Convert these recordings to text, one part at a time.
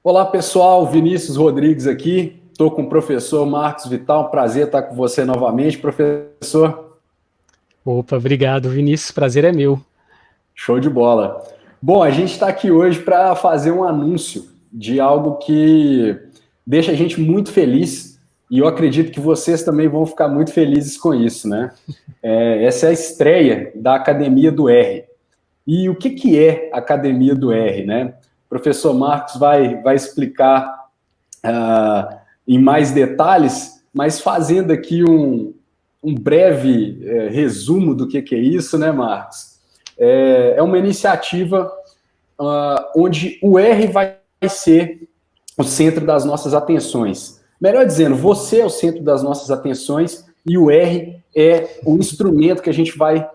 Olá pessoal, Vinícius Rodrigues aqui, estou com o professor Marcos Vital, prazer estar com você novamente, professor. Opa, obrigado, Vinícius, prazer é meu. Show de bola. Bom, a gente está aqui hoje para fazer um anúncio de algo que deixa a gente muito feliz e eu acredito que vocês também vão ficar muito felizes com isso, né? Essa é a estreia da Academia do R. E o que é a Academia do R, né? O professor Marcos vai explicar em mais detalhes, mas fazendo aqui um breve resumo do que é isso, né, Marcos? É uma iniciativa onde o R vai ser o centro das nossas atenções. Melhor dizendo, você é o centro das nossas atenções e o R é o instrumento que a gente vai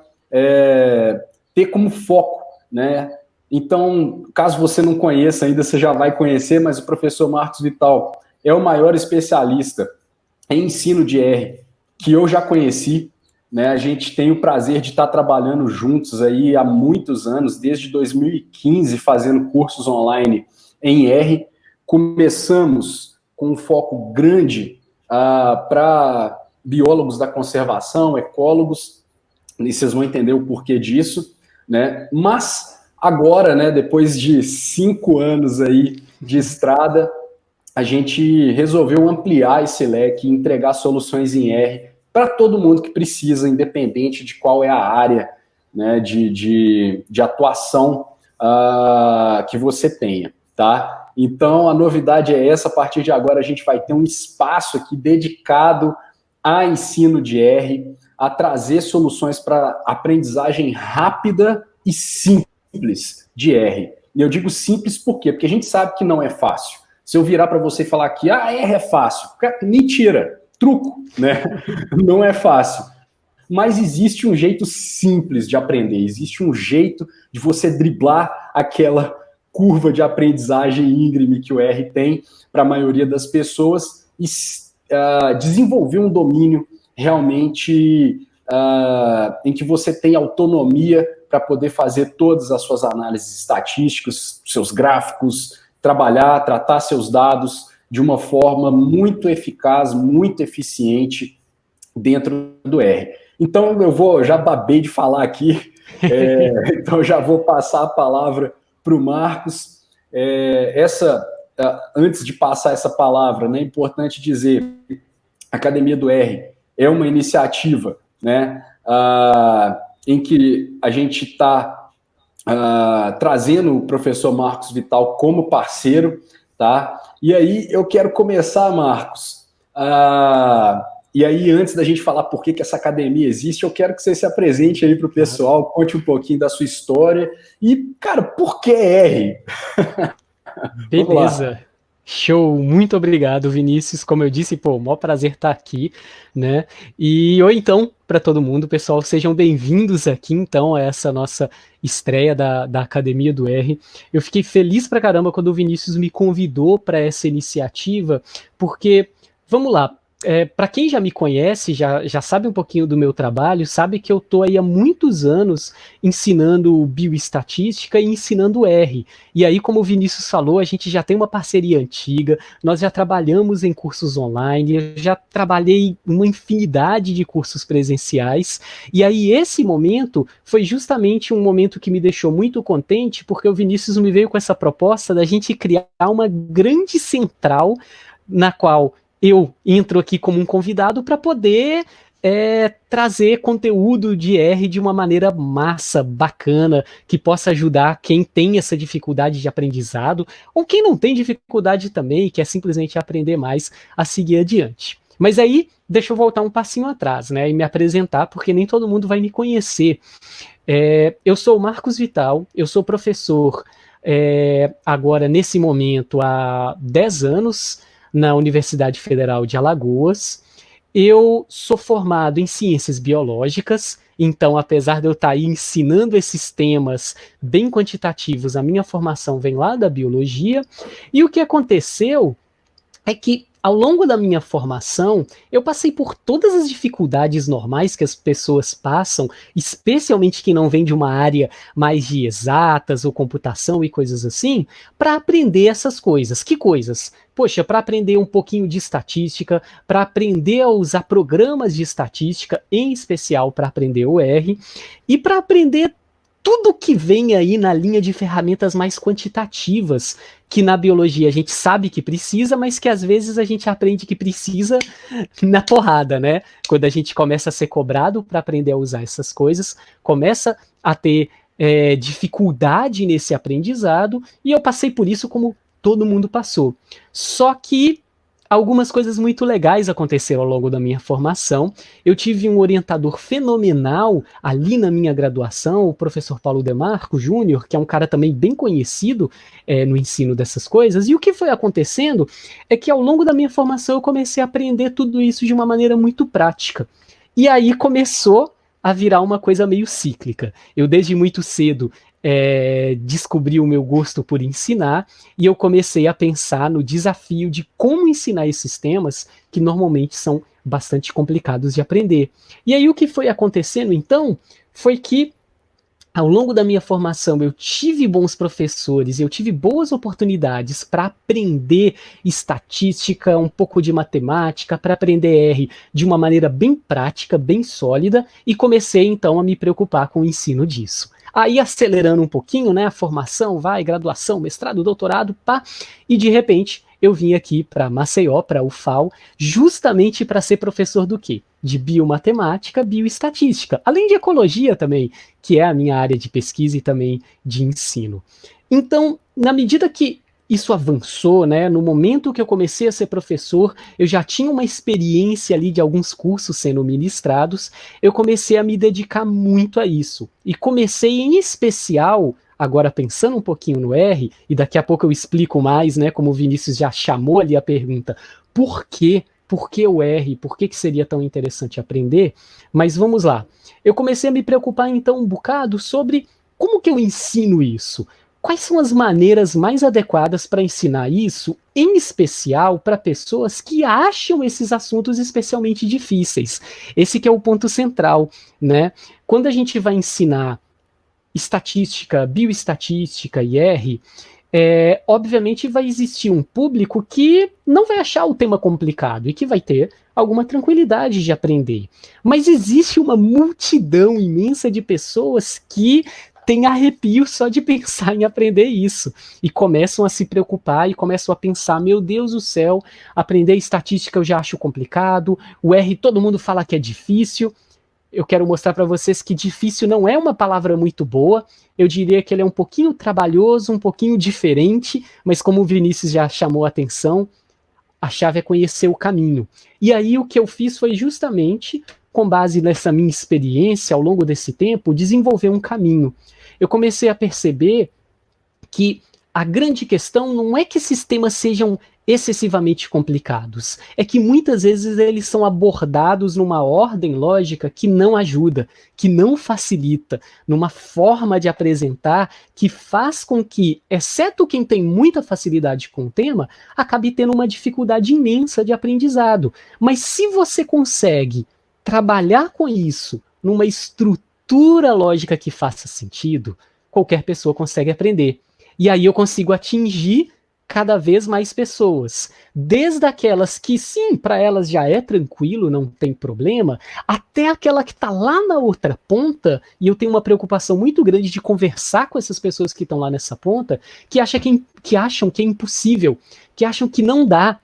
ter como foco, né? Então, caso você não conheça ainda, você já vai conhecer, mas o professor Marcos Vital é o maior especialista em ensino de R que eu já conheci, né? A gente tem o prazer de estar trabalhando juntos aí há muitos anos, desde 2015, fazendo cursos online em R. Começamos com um foco grande para biólogos da conservação, ecólogos, e vocês vão entender o porquê disso, né? Mas agora, né, depois de 5 anos aí de estrada, a gente resolveu ampliar esse leque e entregar soluções em R para todo mundo que precisa, independente de qual é a área, né, de atuação que você tenha, tá? Então, a novidade é essa, a partir de agora a gente vai ter um espaço aqui dedicado a ensino de R, a trazer soluções para aprendizagem rápida e simples de R. E eu digo simples por quê? Porque a gente sabe que não é fácil. Se eu virar para você e falar que R é fácil, mentira, truco, né? Não é fácil. Mas existe um jeito simples de aprender, existe um jeito de você driblar aquela curva de aprendizagem íngreme que o R tem para a maioria das pessoas e desenvolver um domínio realmente em que você tem autonomia para poder fazer todas as suas análises estatísticas, seus gráficos, tratar seus dados de uma forma muito eficaz, muito eficiente dentro do R. Então, já babei de falar aqui, então já vou passar a palavra para o Marcos. Antes de passar essa palavra, né, é importante dizer, a Academia do R é uma iniciativa, né, em que a gente está trazendo o professor Marcos Vital como parceiro, tá? E aí eu quero começar, Marcos, e aí antes da gente falar por que essa academia existe, eu quero que você se apresente aí para o pessoal, conte um pouquinho da sua história e, cara, por que R? Vamos lá. Beleza, show, muito obrigado, Vinícius. Como eu disse, pô, maior prazer estar aqui, né? E ou então, para todo mundo, pessoal, sejam bem-vindos aqui, então, a essa nossa estreia da Academia do R. Eu fiquei feliz pra caramba quando o Vinícius me convidou para essa iniciativa, porque, vamos lá, para quem já me conhece, já sabe um pouquinho do meu trabalho, sabe que eu estou aí há muitos anos ensinando bioestatística e ensinando R. E aí, como o Vinícius falou, a gente já tem uma parceria antiga, nós já trabalhamos em cursos online, eu já trabalhei uma infinidade de cursos presenciais, e aí esse momento foi justamente um momento que me deixou muito contente, porque o Vinícius me veio com essa proposta da gente criar uma grande central na qual eu entro aqui como um convidado para poder trazer conteúdo de R de uma maneira massa, bacana, que possa ajudar quem tem essa dificuldade de aprendizado, ou quem não tem dificuldade também e quer simplesmente aprender mais a seguir adiante. Mas aí, deixa eu voltar um passinho atrás, né, e me apresentar, porque nem todo mundo vai me conhecer. Eu sou o Marcos Vital, eu sou professor agora, nesse momento, há 10 anos, na Universidade Federal de Alagoas. Eu sou formado em ciências biológicas, então, apesar de eu estar aí ensinando esses temas bem quantitativos, a minha formação vem lá da biologia. E o que aconteceu é que ao longo da minha formação, eu passei por todas as dificuldades normais que as pessoas passam, especialmente quem não vem de uma área mais de exatas ou computação e coisas assim, para aprender essas coisas. Que coisas? Poxa, para aprender um pouquinho de estatística, para aprender a usar programas de estatística, em especial para aprender o R, e para aprender tudo que vem aí na linha de ferramentas mais quantitativas, que na biologia a gente sabe que precisa, mas que às vezes a gente aprende que precisa na porrada, né? Quando a gente começa a ser cobrado para aprender a usar essas coisas, começa a ter dificuldade nesse aprendizado, e eu passei por isso como todo mundo passou. Só que algumas coisas muito legais aconteceram ao longo da minha formação. Eu tive um orientador fenomenal ali na minha graduação, o professor Paulo Demarco Júnior, que é um cara também bem conhecido no ensino dessas coisas. E o que foi acontecendo é que ao longo da minha formação eu comecei a aprender tudo isso de uma maneira muito prática. E aí começou a virar uma coisa meio cíclica. Eu desde muito cedo descobri o meu gosto por ensinar, e eu comecei a pensar no desafio de como ensinar esses temas que normalmente são bastante complicados de aprender. E aí o que foi acontecendo então foi que ao longo da minha formação eu tive bons professores, eu tive boas oportunidades para aprender estatística, um pouco de matemática, para aprender R de uma maneira bem prática, bem sólida, e comecei então a me preocupar com o ensino disso. Aí acelerando um pouquinho, né, a formação, graduação, mestrado, doutorado, pá, e de repente eu vim aqui para Maceió, para a UFAL, justamente para ser professor do quê? De biomatemática, bioestatística, além de ecologia também, que é a minha área de pesquisa e também de ensino. Então, na medida que isso avançou, né? No momento que eu comecei a ser professor, eu já tinha uma experiência ali de alguns cursos sendo ministrados, eu comecei a me dedicar muito a isso. E comecei em especial, agora pensando um pouquinho no R, e daqui a pouco eu explico mais, né? Como o Vinícius já chamou ali a pergunta, por quê? Por que o R? Por que seria tão interessante aprender? Mas vamos lá. Eu comecei a me preocupar então um bocado sobre como que eu ensino isso. Quais são as maneiras mais adequadas para ensinar isso, em especial para pessoas que acham esses assuntos especialmente difíceis? Esse que é o ponto central, né? Quando a gente vai ensinar estatística, bioestatística e R, obviamente vai existir um público que não vai achar o tema complicado e que vai ter alguma tranquilidade de aprender. Mas existe uma multidão imensa de pessoas que tem arrepio só de pensar em aprender isso, e começam a se preocupar e começam a pensar, meu Deus do céu, aprender estatística eu já acho complicado, o R todo mundo fala que é difícil. Eu quero mostrar para vocês que difícil não é uma palavra muito boa, eu diria que ele é um pouquinho trabalhoso, um pouquinho diferente, mas como o Vinícius já chamou a atenção, a chave é conhecer o caminho. E aí o que eu fiz foi justamente, com base nessa minha experiência ao longo desse tempo, desenvolver um caminho. Eu comecei a perceber que a grande questão não é que esses temas sejam excessivamente complicados, é que muitas vezes eles são abordados numa ordem lógica que não ajuda, que não facilita, numa forma de apresentar que faz com que, exceto quem tem muita facilidade com o tema, acabe tendo uma dificuldade imensa de aprendizado. Mas se você consegue trabalhar com isso numa estrutura lógica que faça sentido, qualquer pessoa consegue aprender. E aí eu consigo atingir cada vez mais pessoas, desde aquelas que sim, para elas já é tranquilo, não tem problema, até aquela que está lá na outra ponta, e eu tenho uma preocupação muito grande de conversar com essas pessoas que estão lá nessa ponta, que acham que é impossível, que acham que não dá,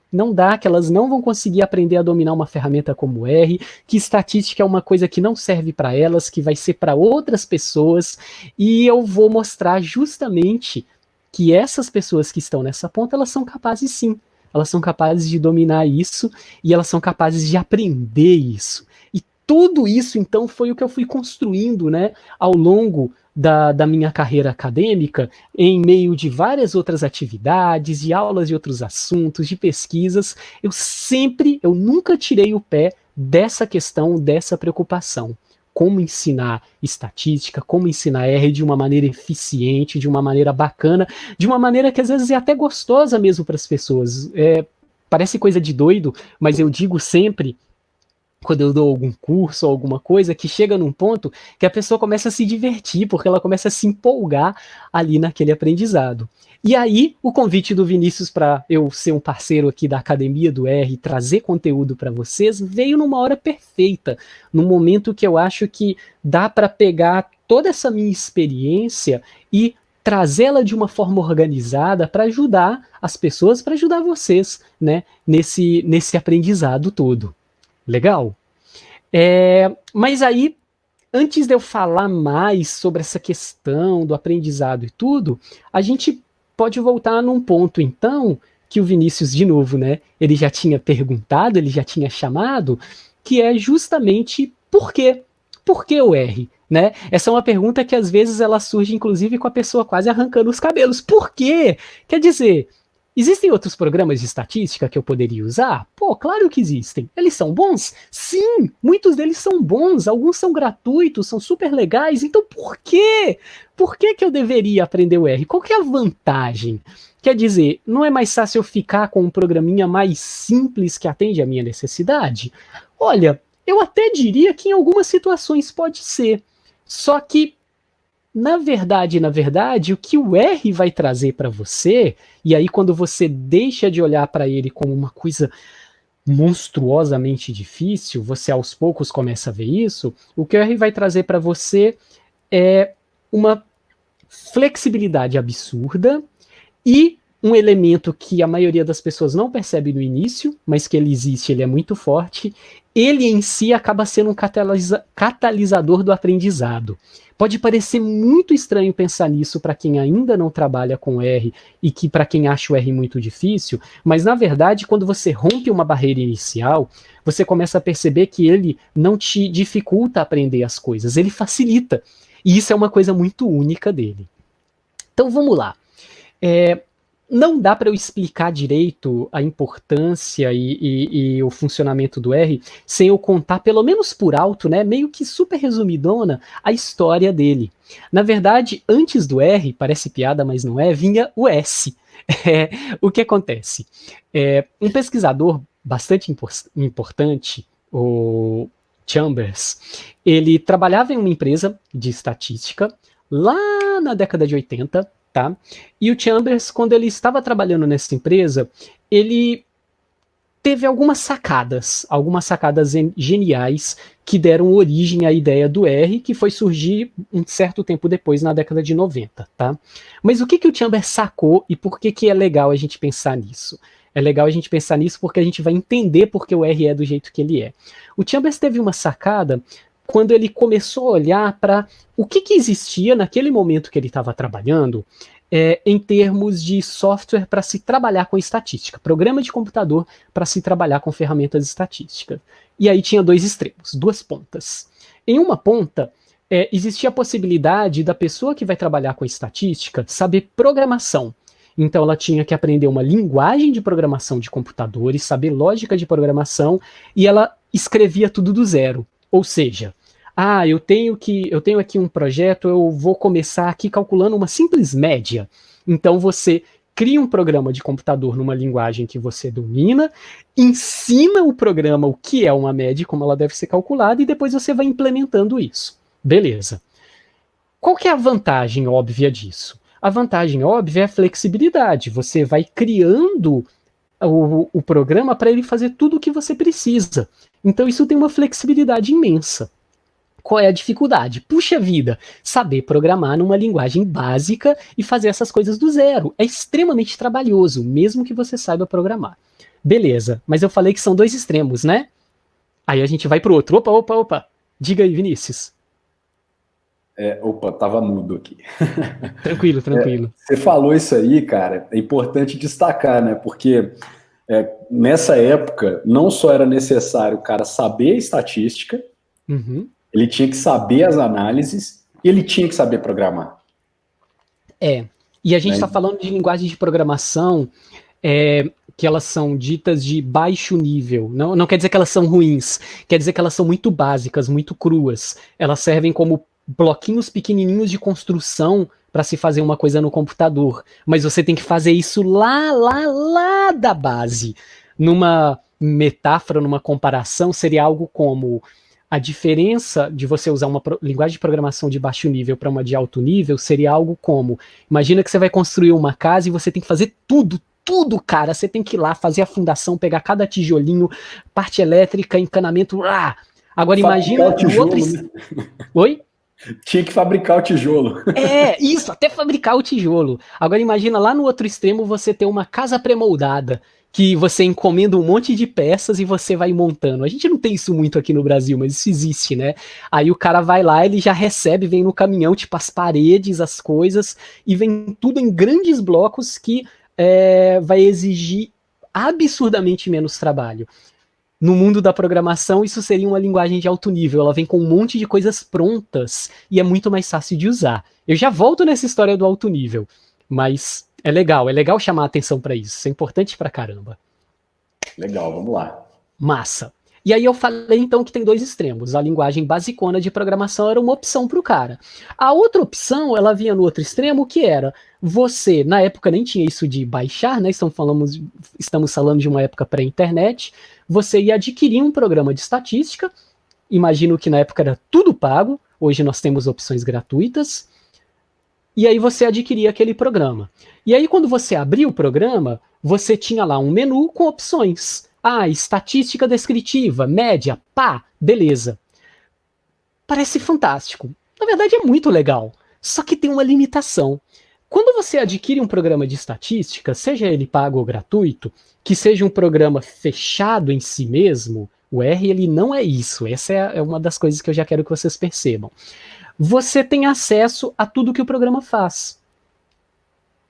que elas não vão conseguir aprender a dominar uma ferramenta como R, que estatística é uma coisa que não serve para elas, que vai ser para outras pessoas, e eu vou mostrar justamente que essas pessoas que estão nessa ponta, elas são capazes sim, elas são capazes de dominar isso, e elas são capazes de aprender isso. E tudo isso, então, foi o que eu fui construindo, né, ao longo da minha carreira acadêmica, em meio de várias outras atividades, de aulas de outros assuntos, de pesquisas, eu nunca tirei o pé dessa questão, dessa preocupação. Como ensinar estatística, como ensinar R de uma maneira eficiente, de uma maneira bacana, de uma maneira que às vezes é até gostosa mesmo para as pessoas. parece coisa de doido, mas eu digo sempre, quando eu dou algum curso ou alguma coisa, que chega num ponto que a pessoa começa a se divertir, porque ela começa a se empolgar ali naquele aprendizado. E aí, o convite do Vinícius para eu ser um parceiro aqui da Academia do R e trazer conteúdo para vocês veio numa hora perfeita, num momento que eu acho que dá para pegar toda essa minha experiência e trazê-la de uma forma organizada para ajudar as pessoas, para ajudar vocês, né, nesse aprendizado todo. Legal? Mas aí, antes de eu falar mais sobre essa questão do aprendizado e tudo, a gente pode voltar num ponto, então, que o Vinícius, de novo, né, ele já tinha perguntado, ele já tinha chamado, que é justamente por quê? Por que o R? Né? Essa é uma pergunta que às vezes ela surge, inclusive, com a pessoa quase arrancando os cabelos. Por quê? Quer dizer, existem outros programas de estatística que eu poderia usar? Pô, claro que existem. Eles são bons? Sim, muitos deles são bons, alguns são gratuitos, são super legais. Então por quê? Por que eu deveria aprender o R? Qual que é a vantagem? Quer dizer, não é mais fácil eu ficar com um programinha mais simples que atende à minha necessidade? Olha, eu até diria que em algumas situações pode ser. Só que na verdade, o que o R vai trazer para você, e aí quando você deixa de olhar para ele como uma coisa monstruosamente difícil, você aos poucos começa a ver isso, o que o R vai trazer para você é uma flexibilidade absurda e um elemento que a maioria das pessoas não percebe no início, mas que ele existe, ele é muito forte, ele em si acaba sendo um catalisador do aprendizado. Pode parecer muito estranho pensar nisso para quem ainda não trabalha com R e que para quem acha o R muito difícil, mas na verdade, quando você rompe uma barreira inicial, você começa a perceber que ele não te dificulta aprender as coisas, ele facilita. E isso é uma coisa muito única dele. Então vamos lá. Não dá para eu explicar direito a importância e o funcionamento do R sem eu contar, pelo menos por alto, né, meio que super resumidona, a história dele. Na verdade, antes do R, parece piada, mas não é, vinha o S. O que acontece? Um pesquisador bastante importante, o Chambers, ele trabalhava em uma empresa de estatística lá na década de 80, tá? E o Chambers, quando ele estava trabalhando nessa empresa, ele teve algumas sacadas geniais que deram origem à ideia do R, que foi surgir um certo tempo depois, na década de 90, tá? Mas o que o Chambers sacou e por que é legal a gente pensar nisso? É legal a gente pensar nisso porque a gente vai entender por que o R é do jeito que ele é. O Chambers teve uma sacada quando ele começou a olhar para o que existia naquele momento que ele estava trabalhando em termos de software para se trabalhar com estatística, programa de computador para se trabalhar com ferramentas estatísticas. E aí tinha dois extremos, duas pontas. Em uma ponta, existia a possibilidade da pessoa que vai trabalhar com estatística saber programação. Então ela tinha que aprender uma linguagem de programação de computadores, saber lógica de programação, e ela escrevia tudo do zero. Ou seja, eu tenho aqui um projeto, eu vou começar aqui calculando uma simples média. Então você cria um programa de computador numa linguagem que você domina, ensina o programa o que é uma média, como ela deve ser calculada, e depois você vai implementando isso. Beleza. Qual que é a vantagem óbvia disso? A vantagem óbvia é a flexibilidade. Você vai criando o programa para ele fazer tudo o que você precisa. Então isso tem uma flexibilidade imensa. Qual é a dificuldade? Puxa vida, saber programar numa linguagem básica e fazer essas coisas do zero. É extremamente trabalhoso, mesmo que você saiba programar. Beleza, mas eu falei que são dois extremos, né? Aí a gente vai pro outro. Opa. Diga aí, Vinícius. Tava mudo aqui. Tranquilo. Você falou isso aí, cara, é importante destacar, né? Porque nessa época, não só era necessário o cara saber estatística, ele tinha que saber as análises e ele tinha que saber programar. E a gente está falando de linguagens de programação que elas são ditas de baixo nível. Não quer dizer que elas são ruins, quer dizer que elas são muito básicas, muito cruas. Elas servem como bloquinhos pequenininhos de construção para se fazer uma coisa no computador. Mas você tem que fazer isso lá da base. numa metáfora, numa comparação, seria algo como a diferença de você usar uma linguagem de programação de baixo nível para uma de alto nível seria algo como, imagina que você vai construir uma casa e você tem que fazer tudo, cara, você tem que ir lá fazer a fundação, pegar cada tijolinho, parte elétrica, encanamento, agora imagina no outro... Né? Oi? Tinha que fabricar o tijolo. Isso, até fabricar o tijolo. Agora imagina lá no outro extremo você ter uma casa pré-moldada, que você encomenda um monte de peças e você vai montando. A gente não tem isso muito aqui no Brasil, mas isso existe, né? Aí o cara vai lá, ele já recebe, vem no caminhão, tipo as paredes, as coisas, e vem tudo em grandes blocos que vai exigir absurdamente menos trabalho. No mundo da programação, isso seria uma linguagem de alto nível. Ela vem com um monte de coisas prontas e é muito mais fácil de usar. Eu já volto nessa história do alto nível, mas é legal chamar a atenção para isso. Isso é importante pra caramba. Legal, vamos lá. Massa. E aí eu falei então que tem dois extremos. A linguagem basicona de programação era uma opção para o cara. A outra opção, ela vinha no outro extremo, que era você, na época nem tinha isso de baixar, né? Estamos falando de uma época pré-internet. Você ia adquirir um programa de estatística. Imagino que na época era tudo pago. Hoje nós temos opções gratuitas. E aí você adquiria aquele programa. E aí quando você abria o programa, você tinha lá um menu com opções. Estatística descritiva, média, beleza. Parece fantástico. Na verdade é muito legal. Só que tem uma limitação. Quando você adquire um programa de estatística, seja ele pago ou gratuito, que seja um programa fechado em si mesmo, o R ele não é isso. Essa é uma das coisas que eu já quero que vocês percebam. Você tem acesso a tudo que o programa faz.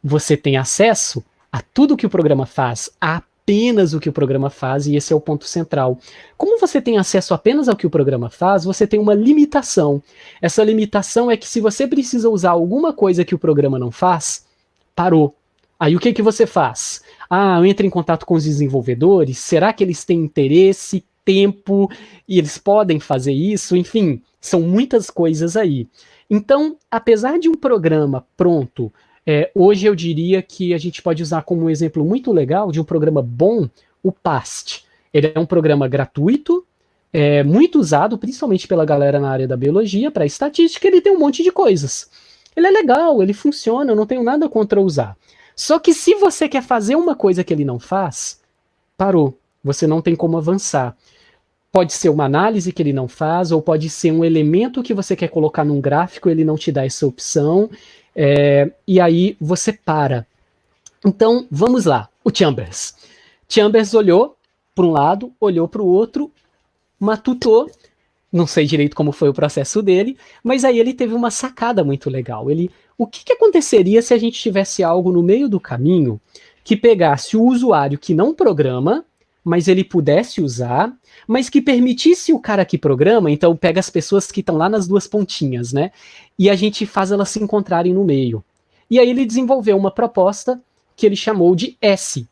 Você tem acesso a tudo que o programa faz, apenas o que o programa faz, e esse é o ponto central. Como você tem acesso apenas ao que o programa faz, você tem uma limitação. Essa limitação é que se você precisa usar alguma coisa que o programa não faz, parou. Aí o que você faz? Eu entro em contato com os desenvolvedores, será que eles têm interesse, tempo, e eles podem fazer isso? Enfim, são muitas coisas aí. Então, apesar de um programa pronto, hoje eu diria que a gente pode usar como um exemplo muito legal de um programa bom, o PAST. Ele é um programa gratuito, muito usado, principalmente pela galera na área da biologia, para estatística, ele tem um monte de coisas. Ele é legal, ele funciona, eu não tenho nada contra usar. Só que se você quer fazer uma coisa que ele não faz, parou. Você não tem como avançar. Pode ser uma análise que ele não faz, ou pode ser um elemento que você quer colocar num gráfico, ele não te dá essa opção, e aí você para. Então, vamos lá. O Chambers. Chambers olhou para um lado, olhou para o outro, matutou, não sei direito como foi o processo dele, mas aí ele teve uma sacada muito legal. O que aconteceria se a gente tivesse algo no meio do caminho que pegasse o usuário que não programa, mas ele pudesse usar, mas que permitisse o cara que programa, então pega as pessoas que estão lá nas duas pontinhas, né? E a gente faz elas se encontrarem no meio. E aí ele desenvolveu uma proposta que ele chamou de S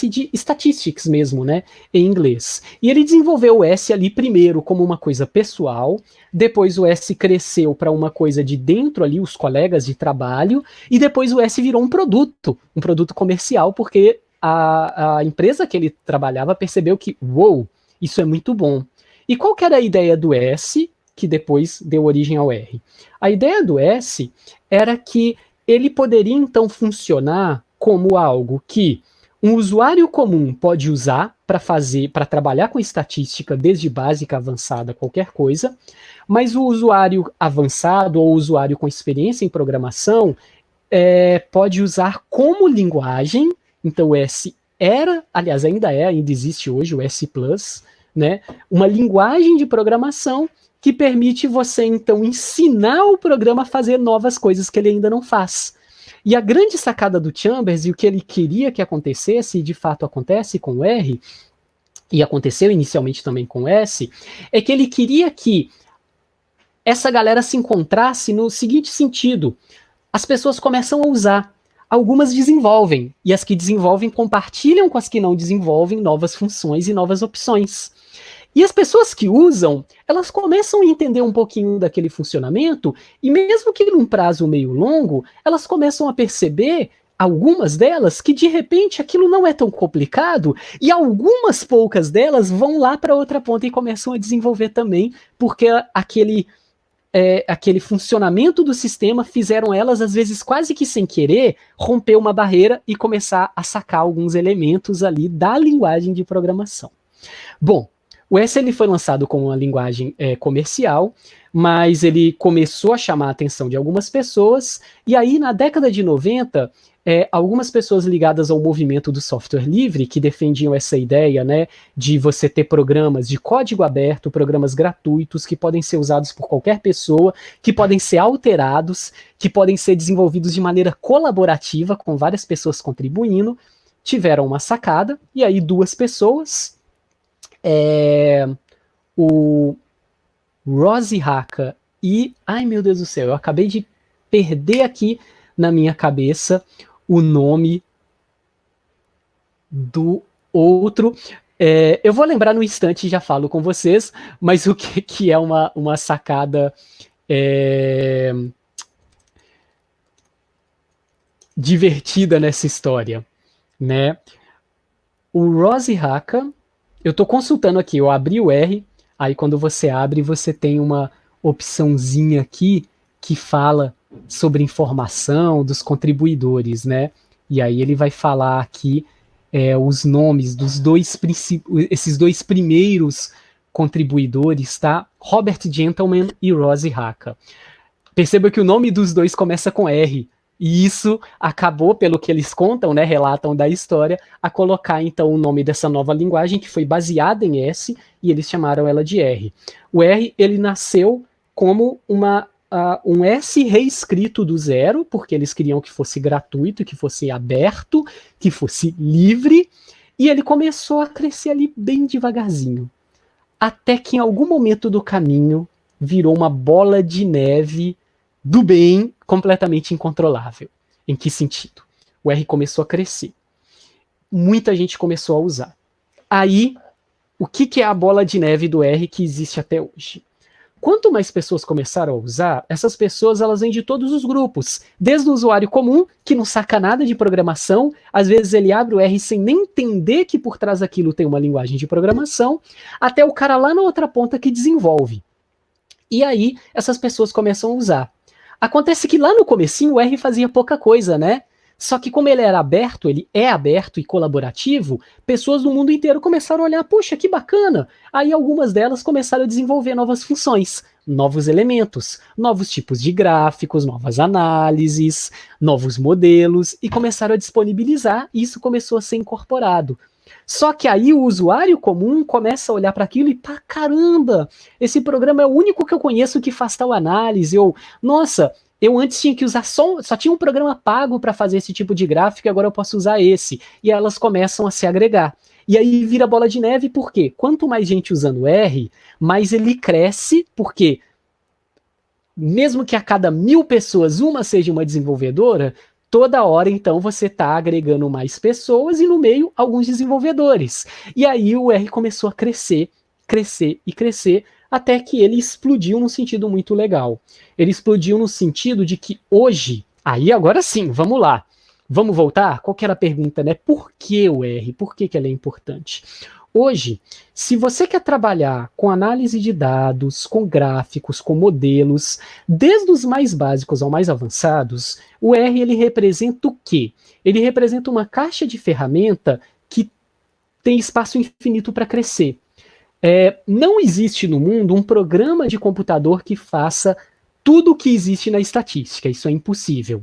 de statistics mesmo, né, em inglês. E ele desenvolveu o S ali primeiro como uma coisa pessoal, depois o S cresceu para uma coisa de dentro ali, os colegas de trabalho, e depois o S virou um produto comercial, porque a empresa que ele trabalhava percebeu que, isso é muito bom. E qual que era a ideia do S, que depois deu origem ao R? A ideia do S era que ele poderia então funcionar como algo que um usuário comum pode usar para trabalhar com estatística, desde básica, avançada, qualquer coisa, mas o usuário avançado ou o usuário com experiência em programação pode usar como linguagem. Então o S ainda existe hoje o S+, né? Uma linguagem de programação que permite você então ensinar o programa a fazer novas coisas que ele ainda não faz. E a grande sacada do Chambers, e o que ele queria que acontecesse, e de fato acontece com o R, e aconteceu inicialmente também com o S, é que ele queria que essa galera se encontrasse no seguinte sentido: as pessoas começam a usar, algumas desenvolvem, e as que desenvolvem compartilham com as que não desenvolvem novas funções e novas opções. E as pessoas que usam, elas começam a entender um pouquinho daquele funcionamento, e mesmo que num prazo meio longo, elas começam a perceber algumas delas que de repente aquilo não é tão complicado e algumas poucas delas vão lá para outra ponta e começam a desenvolver também, porque aquele funcionamento do sistema fizeram elas, às vezes quase que sem querer, romper uma barreira e começar a sacar alguns elementos ali da linguagem de programação. Bom, o S ele foi lançado como uma linguagem comercial, mas ele começou a chamar a atenção de algumas pessoas, e aí na década de 90, algumas pessoas ligadas ao movimento do software livre, que defendiam essa ideia, né, de você ter programas de código aberto, programas gratuitos, que podem ser usados por qualquer pessoa, que podem ser alterados, que podem ser desenvolvidos de maneira colaborativa, com várias pessoas contribuindo, tiveram uma sacada, e aí duas pessoas, o Rosy Haka e... Ai, meu Deus do céu, eu acabei de perder aqui na minha cabeça o nome do outro. Eu vou lembrar no instante e já falo com vocês, mas o que é uma sacada divertida nessa história, né? O Rosy Haka, eu estou consultando aqui, eu abri o R, aí quando você abre, você tem uma opçãozinha aqui que fala sobre informação dos contribuidores, né? E aí ele vai falar aqui os nomes dos esses dois primeiros contribuidores, tá? Robert Gentleman e Rosy Haka. Perceba que o nome dos dois começa com R, e isso acabou, pelo que eles contam, né, relatam da história, a colocar então o nome dessa nova linguagem, que foi baseada em S, e eles chamaram ela de R. O R, ele nasceu como um S reescrito do zero, porque eles queriam que fosse gratuito, que fosse aberto, que fosse livre, e ele começou a crescer ali bem devagarzinho. Até que em algum momento do caminho virou uma bola de neve do bem completamente incontrolável. Em que sentido? O R começou a crescer. Muita gente começou a usar. Aí, o que é a bola de neve do R que existe até hoje? Quanto mais pessoas começaram a usar, essas pessoas elas vêm de todos os grupos. Desde o usuário comum, que não saca nada de programação, às vezes ele abre o R sem nem entender que por trás daquilo tem uma linguagem de programação, até o cara lá na outra ponta que desenvolve. E aí, essas pessoas começam a usar. Acontece que lá no comecinho o R fazia pouca coisa, né? Só que como ele era aberto, ele é aberto e colaborativo, pessoas do mundo inteiro começaram a olhar, puxa, que bacana! Aí algumas delas começaram a desenvolver novas funções, novos elementos, novos tipos de gráficos, novas análises, novos modelos, e começaram a disponibilizar, e isso começou a ser incorporado. Só que aí o usuário comum começa a olhar para aquilo e, pá, caramba, esse programa é o único que eu conheço que faz tal análise, ou, nossa, eu antes tinha que usar só tinha um programa pago para fazer esse tipo de gráfico e agora eu posso usar esse. E elas começam a se agregar. E aí vira bola de neve, por quê? Quanto mais gente usando R, mais ele cresce, porque mesmo que a cada 1000 pessoas uma seja uma desenvolvedora, toda hora, então, você está agregando mais pessoas e no meio, alguns desenvolvedores. E aí o R começou a crescer, crescer e crescer, até que ele explodiu num sentido muito legal. Ele explodiu no sentido de que hoje, aí agora sim, vamos lá, vamos voltar? Qual que era a pergunta, né? Por que o R? Por que ele é importante? Hoje, se você quer trabalhar com análise de dados, com gráficos, com modelos, desde os mais básicos aos mais avançados, o R ele representa o quê? Ele representa uma caixa de ferramenta que tem espaço infinito para crescer. Não existe no mundo um programa de computador que faça tudo o que existe na estatística, isso é impossível.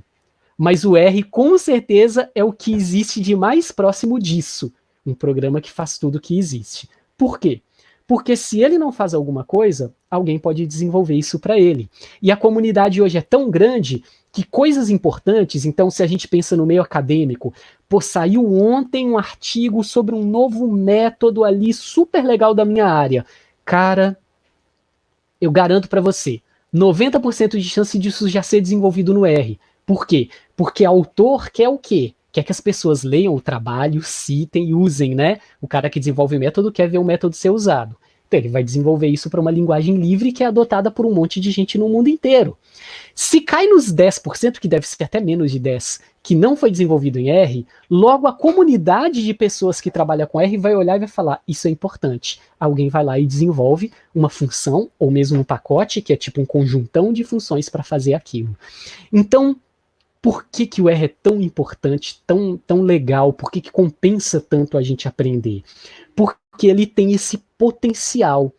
Mas o R, com certeza, é o que existe de mais próximo disso. Um programa que faz tudo o que existe. Por quê? Porque se ele não faz alguma coisa, alguém pode desenvolver isso para ele. E a comunidade hoje é tão grande que coisas importantes, então se a gente pensa no meio acadêmico, saiu ontem um artigo sobre um novo método ali super legal da minha área. Cara, eu garanto para você, 90% de chance disso já ser desenvolvido no R. Por quê? Porque autor quer o quê? Quer que as pessoas leiam o trabalho, citem e usem, né? O cara que desenvolve o método quer ver o método ser usado. Então Então ele vai desenvolver isso para uma linguagem livre que é adotada por um monte de gente no mundo inteiro. Se cai nos 10%, que deve ser até menos de 10%, que não foi desenvolvido em R, logo a comunidade de pessoas que trabalha com R vai olhar e vai falar, isso é importante. Alguém vai lá e desenvolve uma função, ou mesmo um pacote, que é tipo um conjuntão de funções para fazer aquilo. Então, por que, que o R é tão importante, tão legal? Por que, que compensa tanto a gente aprender? Porque ele tem esse potencial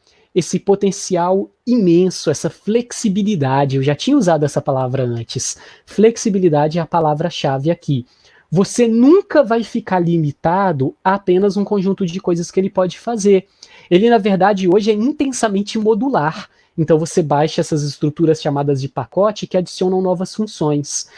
imenso, essa flexibilidade. Eu já tinha usado essa palavra antes. Flexibilidade é a palavra-chave aqui. Você nunca vai ficar limitado a apenas um conjunto de coisas que ele pode fazer. Ele, na verdade, hoje é intensamente modular. Então você baixa essas estruturas chamadas de pacote que adicionam novas funções.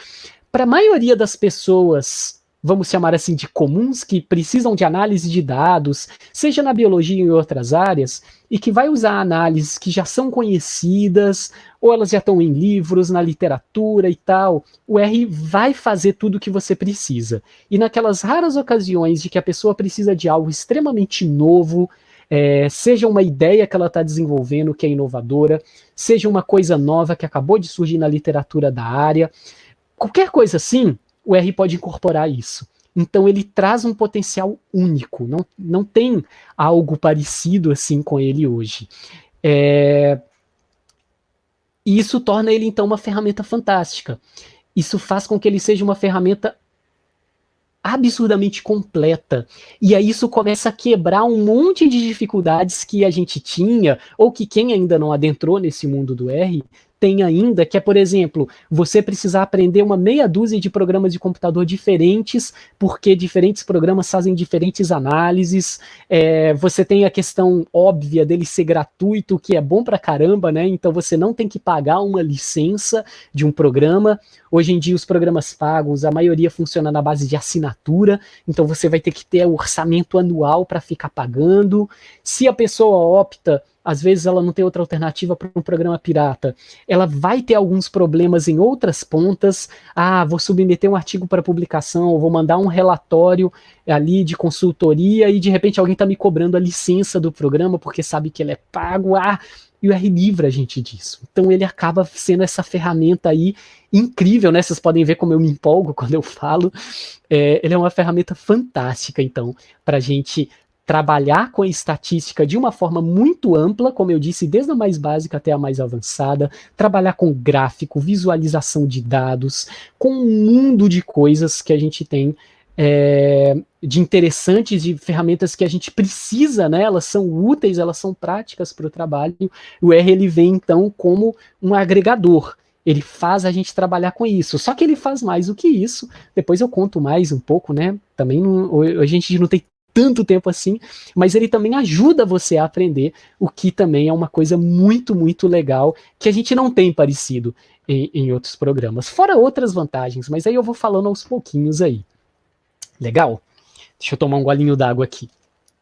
Para a maioria das pessoas, vamos chamar assim de comuns, que precisam de análise de dados, seja na biologia ou em outras áreas, e que vai usar análises que já são conhecidas, ou elas já estão em livros, na literatura e tal, o R vai fazer tudo o que você precisa. E naquelas raras ocasiões de que a pessoa precisa de algo extremamente novo, seja uma ideia que ela está desenvolvendo que é inovadora, seja uma coisa nova que acabou de surgir na literatura da área, qualquer coisa assim, o R pode incorporar isso. Então ele traz um potencial único, não tem algo parecido assim com ele hoje. E isso torna ele então uma ferramenta fantástica. Isso faz com que ele seja uma ferramenta absurdamente completa. E aí isso começa a quebrar um monte de dificuldades que a gente tinha, ou que quem ainda não adentrou nesse mundo do R tem ainda, que é, por exemplo, você precisar aprender uma meia dúzia de programas de computador diferentes, porque diferentes programas fazem diferentes análises. Você tem a questão óbvia dele ser gratuito, que é bom pra caramba, né? Então você não tem que pagar uma licença de um programa. Hoje em dia os programas pagos, a maioria funciona na base de assinatura, então você vai ter que ter o orçamento anual para ficar pagando. Se a pessoa opta, às vezes ela não tem outra alternativa para um programa pirata, ela vai ter alguns problemas em outras pontas. Vou submeter um artigo para publicação, ou vou mandar um relatório ali de consultoria e de repente alguém está me cobrando a licença do programa porque sabe que ele é pago. E o R livra a gente disso. Então ele acaba sendo essa ferramenta aí incrível, né? Vocês podem ver como eu me empolgo quando eu falo. Ele é uma ferramenta fantástica, então, para a gente trabalhar com a estatística de uma forma muito ampla, como eu disse, desde a mais básica até a mais avançada, trabalhar com gráfico, visualização de dados, com um mundo de coisas que a gente tem de interessantes, de ferramentas que a gente precisa, né? Elas são úteis, elas são práticas para o trabalho. O R ele vem então como um agregador. Ele faz a gente trabalhar com isso. Só que ele faz mais do que isso. Depois eu conto mais um pouco, né? Também a gente não tem tanto tempo assim, mas ele também ajuda você a aprender, o que também é uma coisa muito, muito legal, que a gente não tem parecido em outros programas. Fora outras vantagens, mas aí eu vou falando aos pouquinhos aí. Legal? Deixa eu tomar um golinho d'água aqui.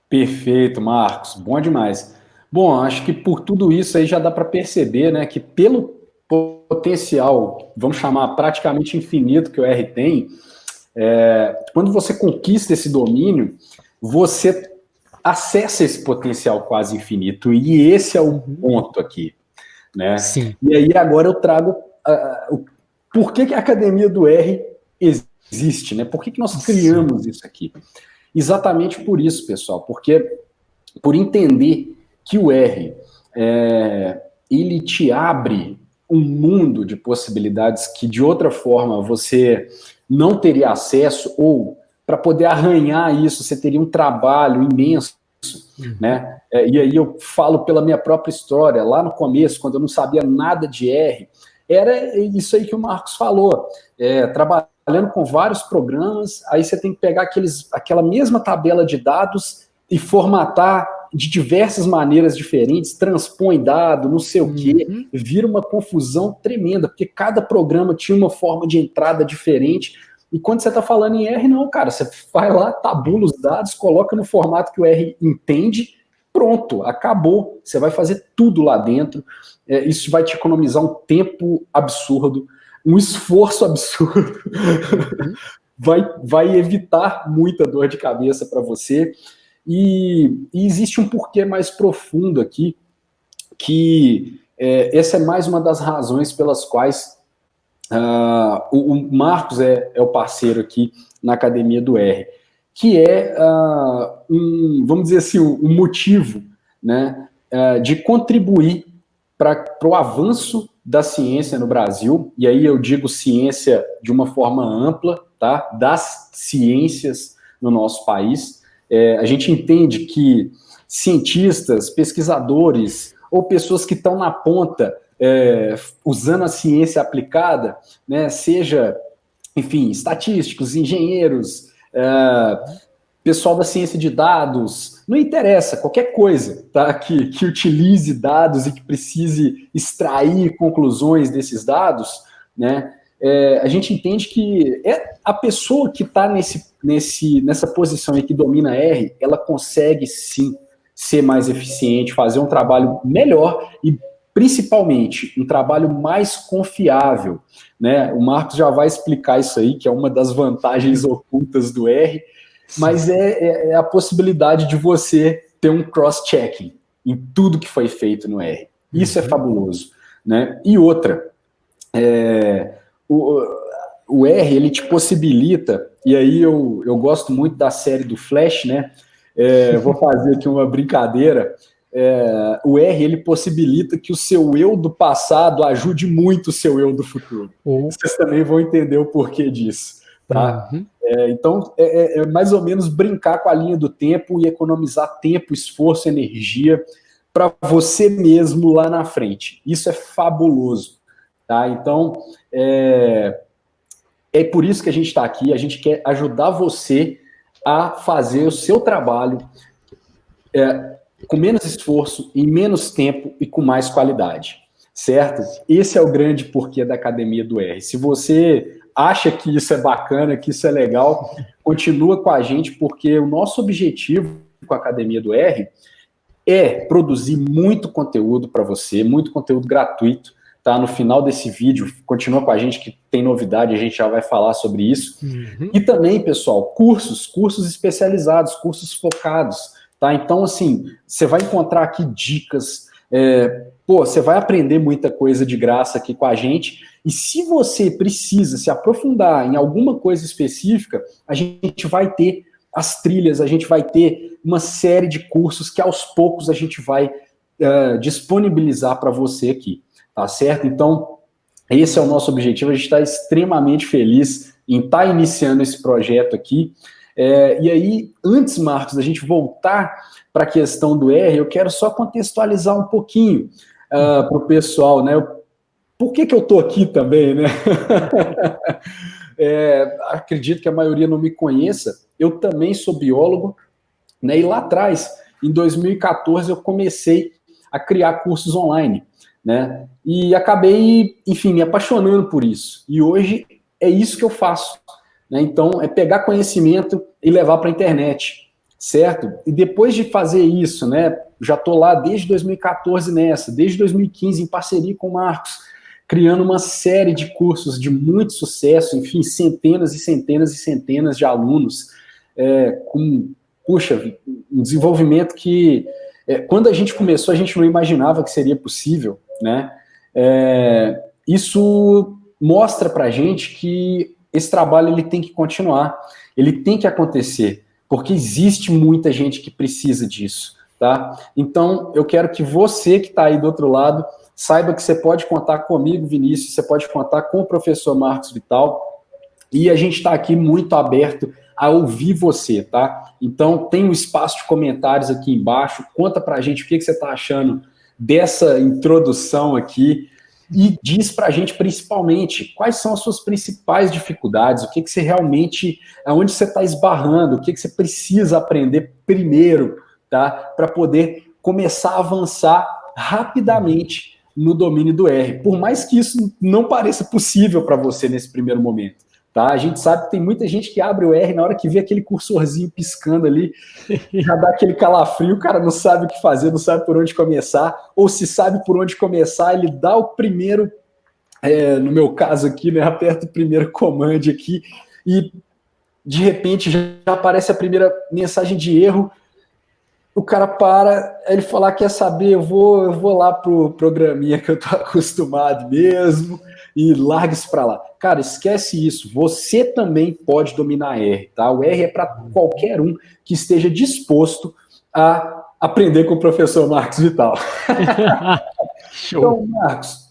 Perfeito, Marcos. Bom demais. Bom, acho que por tudo isso aí já dá para perceber, né, que pelo potencial, vamos chamar praticamente infinito que o R tem, quando você conquista esse domínio, você acessa esse potencial quase infinito, e esse é o ponto aqui, né? Sim. E aí agora eu trago por que a Academia do R existe, né? Por que nós criamos isso aqui? Exatamente por isso, pessoal, porque por entender que o R ele te abre um mundo de possibilidades que de outra forma você não teria acesso, ou para poder arranhar isso você teria um trabalho imenso, né? E aí eu falo pela minha própria história. Lá no começo, quando eu não sabia nada de R, era isso aí que o Marcos falou, trabalhando com vários programas, aí você tem que pegar aquela mesma tabela de dados e formatar de diversas maneiras diferentes, transpõe dado, não sei o quê, vira uma confusão tremenda, porque cada programa tinha uma forma de entrada diferente. E quando você está falando em R, não, cara, você vai lá, tabula os dados, coloca no formato que o R entende, pronto, acabou. Você vai fazer tudo lá dentro. Isso vai te economizar um tempo absurdo, um esforço absurdo. Vai evitar muita dor de cabeça para você. E existe um porquê mais profundo aqui, que essa é mais uma das razões pelas quais o Marcos é o parceiro aqui na Academia do R, que é, vamos dizer assim, um motivo, né, de contribuir para o avanço da ciência no Brasil, e aí eu digo ciência de uma forma ampla, tá? Das ciências no nosso país. A gente entende que cientistas, pesquisadores ou pessoas que estão na ponta usando a ciência aplicada, né, seja, enfim, estatísticos, engenheiros, pessoal da ciência de dados, não interessa, qualquer coisa, tá, que utilize dados e que precise extrair conclusões desses dados, né, a gente entende que a pessoa que está nessa posição aí que domina R, ela consegue sim ser mais eficiente, fazer um trabalho melhor e principalmente um trabalho mais confiável, né? O Marcos já vai explicar isso aí, que é uma das vantagens ocultas do R, mas é a possibilidade de você ter um cross-checking em tudo que foi feito no R. Isso é fabuloso, né? E outra, o R, ele te possibilita, e aí eu gosto muito da série do Flash, né? Vou fazer aqui uma brincadeira. O R, ele possibilita que o seu eu do passado ajude muito o seu eu do futuro. Vocês também vão entender o porquê disso, tá? Então, é mais ou menos brincar com a linha do tempo e economizar tempo, esforço, energia para você mesmo lá na frente. Isso é fabuloso, tá? Então, é por isso que a gente está aqui, a gente quer ajudar você a fazer o seu trabalho com menos esforço, em menos tempo e com mais qualidade, certo? Esse é o grande porquê da Academia do R. Se você acha que isso é bacana, que isso é legal, continua com a gente, porque o nosso objetivo com a Academia do R é produzir muito conteúdo para você, muito conteúdo gratuito, tá? No final desse vídeo, continua com a gente que tem novidade, a gente já vai falar sobre isso. E também, pessoal, cursos especializados, cursos focados, tá? Então, assim, você vai encontrar aqui dicas, você vai aprender muita coisa de graça aqui com a gente, e se você precisa se aprofundar em alguma coisa específica, a gente vai ter as trilhas, a gente vai ter uma série de cursos que aos poucos a gente vai disponibilizar para você aqui, tá certo? Então, esse é o nosso objetivo, a gente está extremamente feliz em estar iniciando esse projeto aqui. E aí, antes, Marcos, da gente voltar para a questão do R, eu quero só contextualizar um pouquinho para o pessoal, né? Por que eu estou aqui também, né? Acredito que a maioria não me conheça. Eu também sou biólogo, né? E lá atrás, em 2014, eu comecei a criar cursos online, né? E acabei, enfim, me apaixonando por isso. E hoje é isso que eu faço, né? Então, é pegar conhecimento e levar para a internet, certo? E depois de fazer isso, né? Já estou lá desde 2014 nessa, desde 2015 em parceria com o Marcos, criando uma série de cursos de muito sucesso, enfim, centenas e centenas e centenas de alunos, com, puxa, um desenvolvimento que, quando a gente começou, a gente não imaginava que seria possível, né? Isso mostra pra gente que esse trabalho ele tem que continuar, ele tem que acontecer, porque existe muita gente que precisa disso, tá? Então, eu quero que você que está aí do outro lado saiba que você pode contar comigo, Vinícius, você pode contar com o professor Marcos Vital, e a gente está aqui muito aberto a ouvir você, tá? Então, tem um espaço de comentários aqui embaixo, conta pra gente o que você está achando dessa introdução aqui, e diz pra gente, principalmente, quais são as suas principais dificuldades, o que você realmente, aonde você está esbarrando, o que você precisa aprender primeiro, tá? Para poder começar a avançar rapidamente no domínio do R, por mais que isso não pareça possível para você nesse primeiro momento, tá? A gente sabe que tem muita gente que abre o R na hora que vê aquele cursorzinho piscando ali, já dá aquele calafrio, o cara não sabe o que fazer, não sabe por onde começar, ou se sabe por onde começar, ele dá o primeiro, no meu caso aqui, né, aperta o primeiro command aqui, e de repente já aparece a primeira mensagem de erro, o cara para, ele fala, quer saber, eu vou lá pro programinha que eu tô acostumado mesmo, e larga isso para lá. Cara, esquece isso, você também pode dominar R, tá? O R é para qualquer um que esteja disposto a aprender com o professor Marcos Vital. Show. Então, Marcos,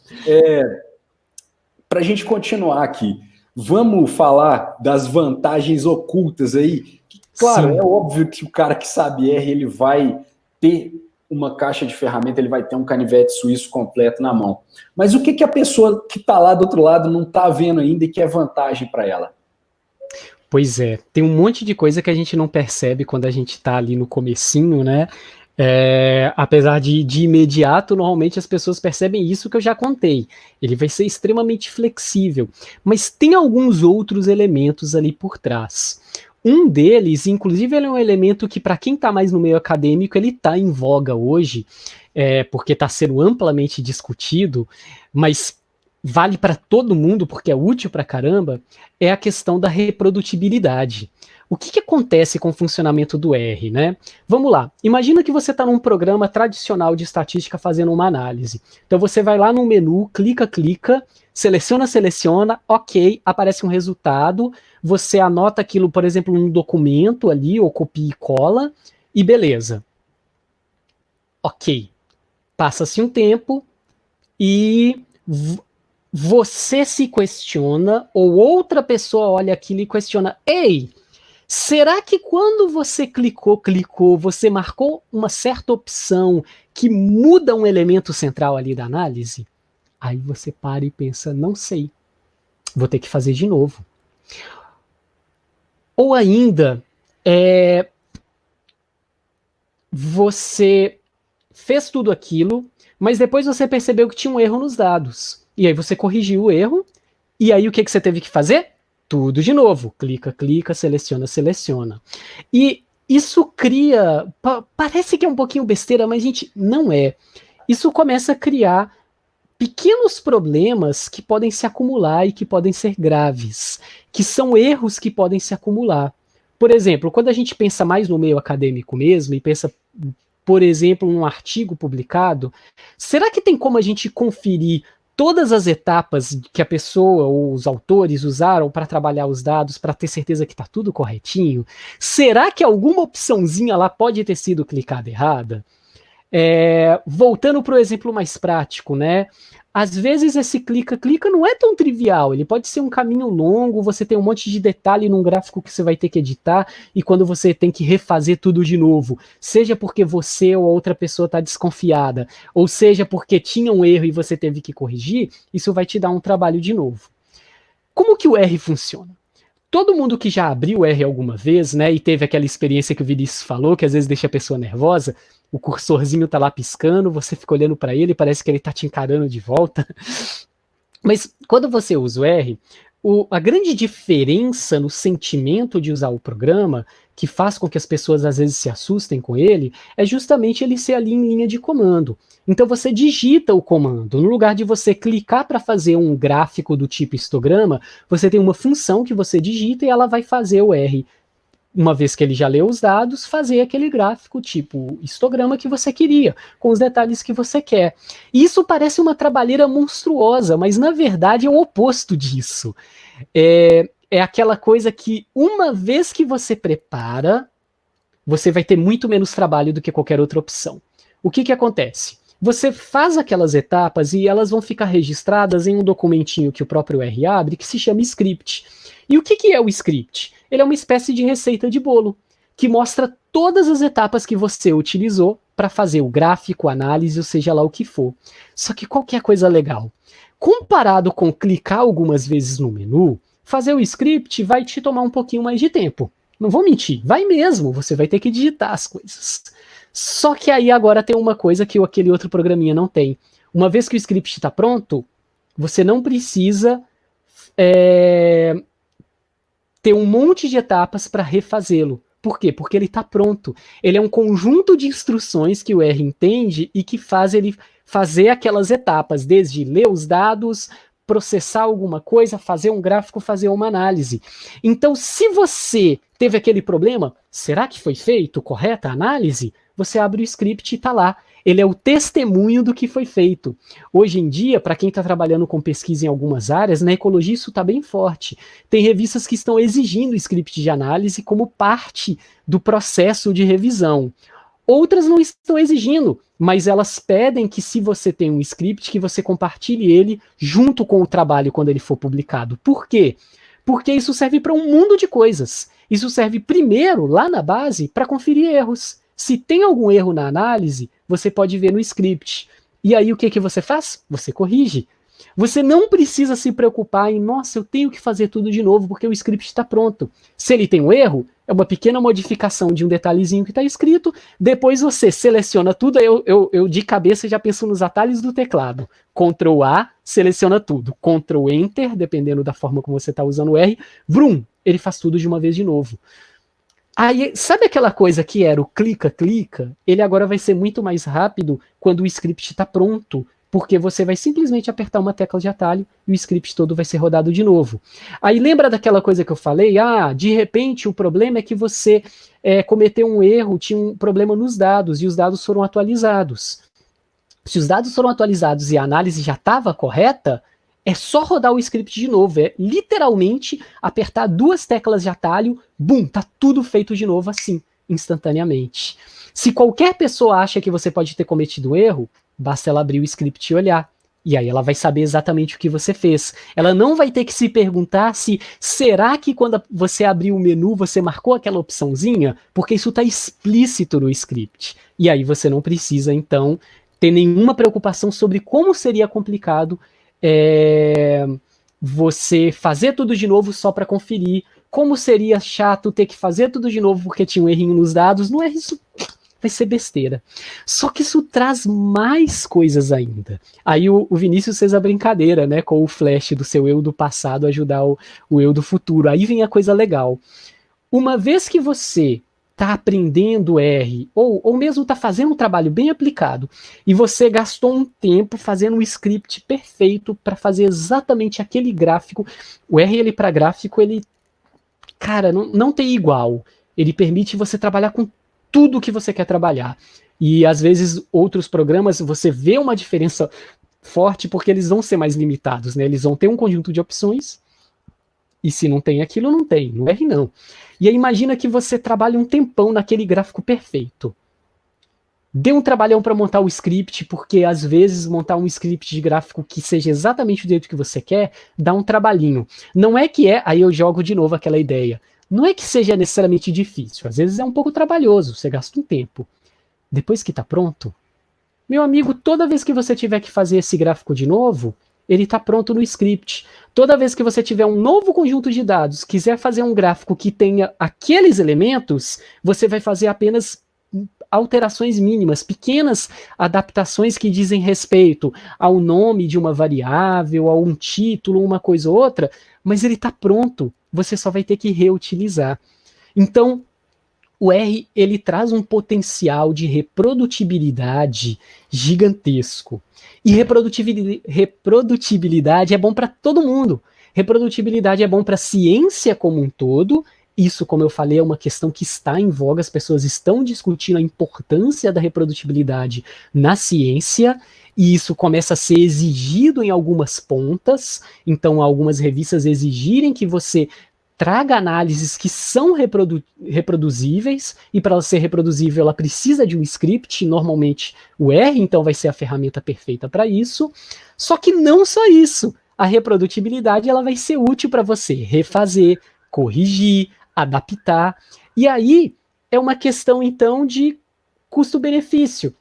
para a gente continuar aqui, vamos falar das vantagens ocultas aí. Claro, Sim. é óbvio que o cara que sabe R, ele vai ter uma caixa de ferramenta, ele vai ter um canivete suíço completo na mão. Mas o que a pessoa que está lá do outro lado não está vendo ainda e que é vantagem para ela? Pois é, tem um monte de coisa que a gente não percebe quando a gente está ali no comecinho, né? Apesar de imediato, normalmente as pessoas percebem isso que eu já contei. Ele vai ser extremamente flexível, mas tem alguns outros elementos ali por trás. Um deles, inclusive, ele é um elemento que, para quem está mais no meio acadêmico, ele está em voga hoje, porque está sendo amplamente discutido, mas vale para todo mundo, porque é útil para caramba, é a questão da reprodutibilidade. O que acontece com o funcionamento do R, né? Vamos lá, imagina que você está num programa tradicional de estatística fazendo uma análise. Então você vai lá no menu, clica, seleciona, ok, aparece um resultado, você anota aquilo, por exemplo, num documento ali, ou copia e cola, e beleza. Ok. Passa-se um tempo e você se questiona, ou outra pessoa olha aquilo e questiona, ei, será que quando você clicou, você marcou uma certa opção que muda um elemento central ali da análise? Aí você para e pensa, não sei, vou ter que fazer de novo. Ou ainda, você fez tudo aquilo, mas depois você percebeu que tinha um erro nos dados. E aí você corrigiu o erro, e aí o que você teve que fazer? Tudo de novo. Clica, seleciona. E isso cria... Parece que é um pouquinho besteira, mas, gente, não é. Isso começa a criar pequenos problemas que podem se acumular e que podem ser graves, que são erros que podem se acumular. Por exemplo, quando a gente pensa mais no meio acadêmico mesmo e pensa, por exemplo, num artigo publicado, será que tem como a gente conferir todas as etapas que a pessoa ou os autores usaram para trabalhar os dados para ter certeza que está tudo corretinho? Será que alguma opçãozinha lá pode ter sido clicada errada? Voltando para o exemplo mais prático, né? Às vezes esse clica não é tão trivial, ele pode ser um caminho longo, você tem um monte de detalhe num gráfico que você vai ter que editar, e quando você tem que refazer tudo de novo, seja porque você ou outra pessoa está desconfiada, ou seja porque tinha um erro e você teve que corrigir, isso vai te dar um trabalho de novo. Como que o R funciona? Todo mundo que já abriu o R alguma vez, né, e teve aquela experiência que o Vinícius falou, que às vezes deixa a pessoa nervosa, o cursorzinho tá lá piscando, você fica olhando para ele, parece que ele tá te encarando de volta. Mas quando você usa o R, a grande diferença no sentimento de usar o programa, que faz com que as pessoas às vezes se assustem com ele, é justamente ele ser ali em linha de comando. Então você digita o comando. No lugar de você clicar para fazer um gráfico do tipo histograma, você tem uma função que você digita e ela vai fazer o R, uma vez que ele já leu os dados, fazer aquele gráfico tipo histograma que você queria, com os detalhes que você quer. E isso parece uma trabalheira monstruosa, mas na verdade é o oposto disso. É aquela coisa que uma vez que você prepara, você vai ter muito menos trabalho do que qualquer outra opção. O que acontece? Você faz aquelas etapas e elas vão ficar registradas em um documentinho que o próprio R abre, que se chama script. E o que é o script? Ele é uma espécie de receita de bolo, que mostra todas as etapas que você utilizou para fazer o gráfico, a análise, ou seja lá o que for. Só que qual que é a coisa legal? Comparado com clicar algumas vezes no menu, fazer o script vai te tomar um pouquinho mais de tempo. Não vou mentir, vai mesmo, você vai ter que digitar as coisas. Só que aí agora tem uma coisa que aquele outro programinha não tem. Uma vez que o script está pronto, você não precisa ter um monte de etapas para refazê-lo. Por quê? Porque ele está pronto. Ele é um conjunto de instruções que o R entende e que faz ele fazer aquelas etapas, desde ler os dados, processar alguma coisa, fazer um gráfico, fazer uma análise. Então, se você teve aquele problema, será que foi feito correta a análise? Você abre o script e está lá. Ele é o testemunho do que foi feito. Hoje em dia, para quem está trabalhando com pesquisa em algumas áreas, na ecologia isso está bem forte. Tem revistas que estão exigindo script de análise como parte do processo de revisão. Outras não estão exigindo, mas elas pedem que, se você tem um script, que você compartilhe ele junto com o trabalho quando ele for publicado. Por quê? Porque isso serve para um mundo de coisas. Isso serve primeiro, lá na base, para conferir erros. Se tem algum erro na análise, você pode ver no script. E aí o que você faz? Você corrige. Você não precisa se preocupar em, nossa, eu tenho que fazer tudo de novo porque o script está pronto. Se ele tem um erro, é uma pequena modificação de um detalhezinho que está escrito, depois você seleciona tudo, eu de cabeça já penso nos atalhos do teclado. Ctrl A, seleciona tudo. Ctrl Enter, dependendo da forma como você está usando o R, vrum, ele faz tudo de uma vez de novo. Aí, sabe aquela coisa que era o clica-clica? Ele agora vai ser muito mais rápido quando o script está pronto, porque você vai simplesmente apertar uma tecla de atalho e o script todo vai ser rodado de novo. Aí lembra daquela coisa que eu falei? Ah, de repente o problema é que você cometeu um erro, tinha um problema nos dados e os dados foram atualizados. Se os dados foram atualizados e a análise já estava correta, é só rodar o script de novo, é literalmente apertar 2 teclas de atalho, bum, tá tudo feito de novo assim, instantaneamente. Se qualquer pessoa acha que você pode ter cometido um erro, basta ela abrir o script e olhar. E aí ela vai saber exatamente o que você fez. Ela não vai ter que se perguntar se, será que quando você abriu o menu, você marcou aquela opçãozinha? Porque isso está explícito no script. E aí você não precisa, então, ter nenhuma preocupação sobre como seria complicado você fazer tudo de novo só para conferir, como seria chato ter que fazer tudo de novo porque tinha um errinho nos dados. Não é isso, vai ser besteira. Só que isso traz mais coisas ainda. Aí o Vinícius fez a brincadeira, né, com o flash do seu eu do passado ajudar o eu do futuro. Aí vem a coisa legal. Uma vez que você está aprendendo R, ou mesmo está fazendo um trabalho bem aplicado, e você gastou um tempo fazendo um script perfeito para fazer exatamente aquele gráfico, o R, ele para gráfico, ele, cara, não tem igual. Ele permite você trabalhar com tudo que você quer trabalhar. E às vezes outros programas você vê uma diferença forte porque eles vão ser mais limitados, né? Eles vão ter um conjunto de opções e se não tem aquilo, não tem. No R, não. E aí imagina que você trabalha um tempão naquele gráfico perfeito. Dê um trabalhão para montar o script, porque às vezes montar um script de gráfico que seja exatamente do jeito que você quer, dá um trabalhinho. Não é que aí eu jogo de novo aquela ideia. Não é que seja necessariamente difícil, às vezes é um pouco trabalhoso, você gasta um tempo. Depois que está pronto, meu amigo, toda vez que você tiver que fazer esse gráfico de novo, ele está pronto no script. Toda vez que você tiver um novo conjunto de dados, quiser fazer um gráfico que tenha aqueles elementos, você vai fazer apenas alterações mínimas, pequenas adaptações que dizem respeito ao nome de uma variável, a um título, uma coisa ou outra, mas ele está pronto, você só vai ter que reutilizar. Então, o R, ele traz um potencial de reprodutibilidade gigantesco. E reprodutibilidade é bom para todo mundo. Reprodutibilidade é bom para a ciência como um todo. Isso, como eu falei, é uma questão que está em voga. As pessoas estão discutindo a importância da reprodutibilidade na ciência. E isso começa a ser exigido em algumas pontas. Então, algumas revistas exigirem que você traga análises que são reproduzíveis, e para ela ser reproduzível, ela precisa de um script, normalmente o R, então vai ser a ferramenta perfeita para isso. Só que não só isso, a reprodutibilidade ela vai ser útil para você refazer, corrigir, adaptar, e aí é uma questão então de custo-benefício.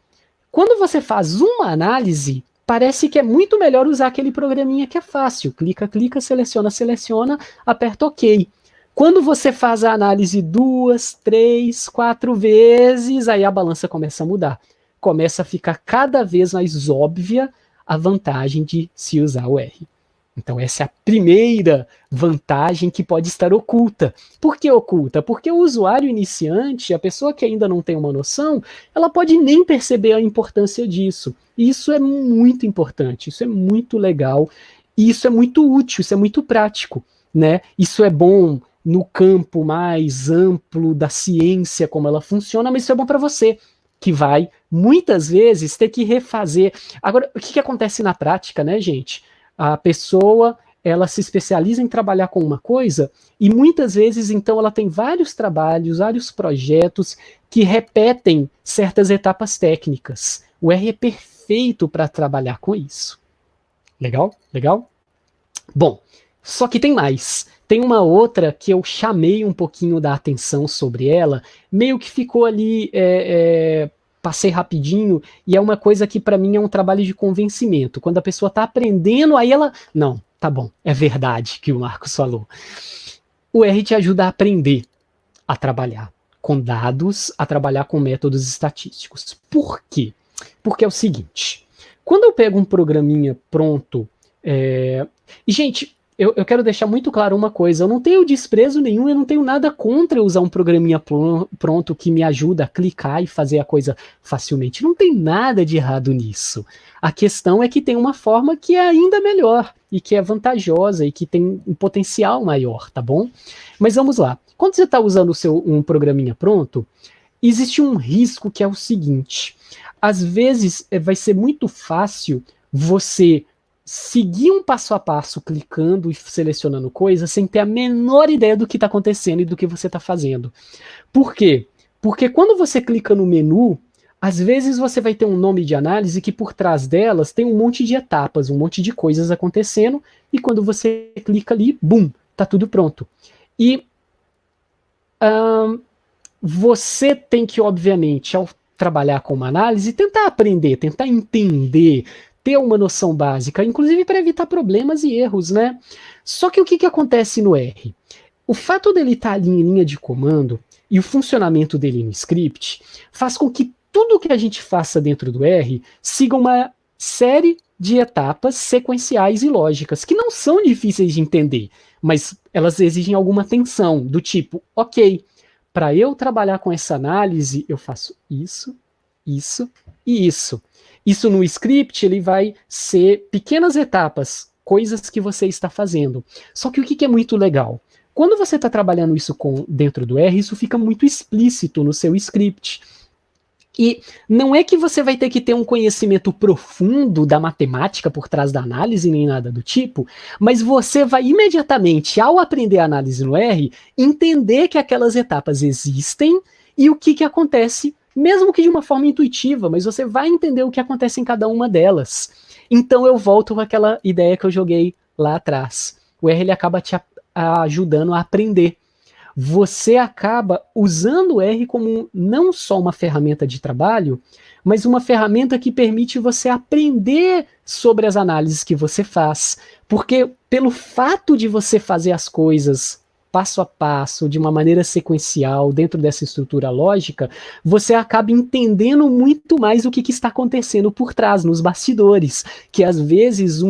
Quando você faz uma análise, parece que é muito melhor usar aquele programinha que é fácil. Clica, clica, seleciona, seleciona, aperta OK. Quando você faz a análise 2, 3, 4 vezes, aí a balança começa a mudar. Começa a ficar cada vez mais óbvia a vantagem de se usar o R. Então essa é a primeira vantagem que pode estar oculta. Por que oculta? Porque o usuário iniciante, a pessoa que ainda não tem uma noção, ela pode nem perceber a importância disso. E isso é muito importante, isso é muito legal. E isso é muito útil, isso é muito prático, né? Isso é bom no campo mais amplo da ciência, como ela funciona, mas isso é bom para você, que vai, muitas vezes, ter que refazer. Agora, o que acontece na prática, né, gente? A pessoa, ela se especializa em trabalhar com uma coisa e muitas vezes, então, ela tem vários trabalhos, vários projetos que repetem certas etapas técnicas. O R é perfeito para trabalhar com isso. Legal? Legal? Bom, só que tem mais. Tem uma outra que eu chamei um pouquinho da atenção sobre ela, meio que ficou ali, passei rapidinho, e é uma coisa que para mim é um trabalho de convencimento. Quando a pessoa está aprendendo, aí ela, não, tá bom, é verdade que o Marcos falou. O R te ajuda a aprender a trabalhar com dados, a trabalhar com métodos estatísticos. Por quê? Porque é o seguinte, quando eu pego um programinha pronto, e gente, eu quero deixar muito claro uma coisa, eu não tenho desprezo nenhum, eu não tenho nada contra usar um programinha pronto que me ajuda a clicar e fazer a coisa facilmente, não tem nada de errado nisso. A questão é que tem uma forma que é ainda melhor, e que é vantajosa, e que tem um potencial maior, tá bom? Mas vamos lá, quando você está usando um programinha pronto, existe um risco que é o seguinte, às vezes vai ser muito fácil você seguir um passo a passo, clicando e selecionando coisas, sem ter a menor ideia do que está acontecendo e do que você está fazendo. Por quê? Porque quando você clica no menu, às vezes você vai ter um nome de análise que por trás delas tem um monte de etapas, um monte de coisas acontecendo, e quando você clica ali, bum, tá tudo pronto. E você tem que, obviamente, ao trabalhar com uma análise, tentar aprender, tentar entender, ter uma noção básica, inclusive para evitar problemas e erros, né? Só que o que acontece no R? O fato dele estar ali em linha de comando e o funcionamento dele no script faz com que tudo que a gente faça dentro do R siga uma série de etapas sequenciais e lógicas, que não são difíceis de entender, mas elas exigem alguma atenção, do tipo, ok, para eu trabalhar com essa análise, eu faço isso, isso e isso. Isso no script, ele vai ser pequenas etapas, coisas que você está fazendo. Só que o que é muito legal? Quando você está trabalhando isso dentro do R, isso fica muito explícito no seu script. E não é que você vai ter que ter um conhecimento profundo da matemática por trás da análise, nem nada do tipo, mas você vai imediatamente, ao aprender a análise no R, entender que aquelas etapas existem e o que acontece, mesmo que de uma forma intuitiva, mas você vai entender o que acontece em cada uma delas. Então eu volto com aquela ideia que eu joguei lá atrás. O R ele acaba te ajudando a aprender. Você acaba usando o R como não só uma ferramenta de trabalho, mas uma ferramenta que permite você aprender sobre as análises que você faz. Porque pelo fato de você fazer as coisas passo a passo, de uma maneira sequencial, dentro dessa estrutura lógica, você acaba entendendo muito mais o que está acontecendo por trás, nos bastidores, que às vezes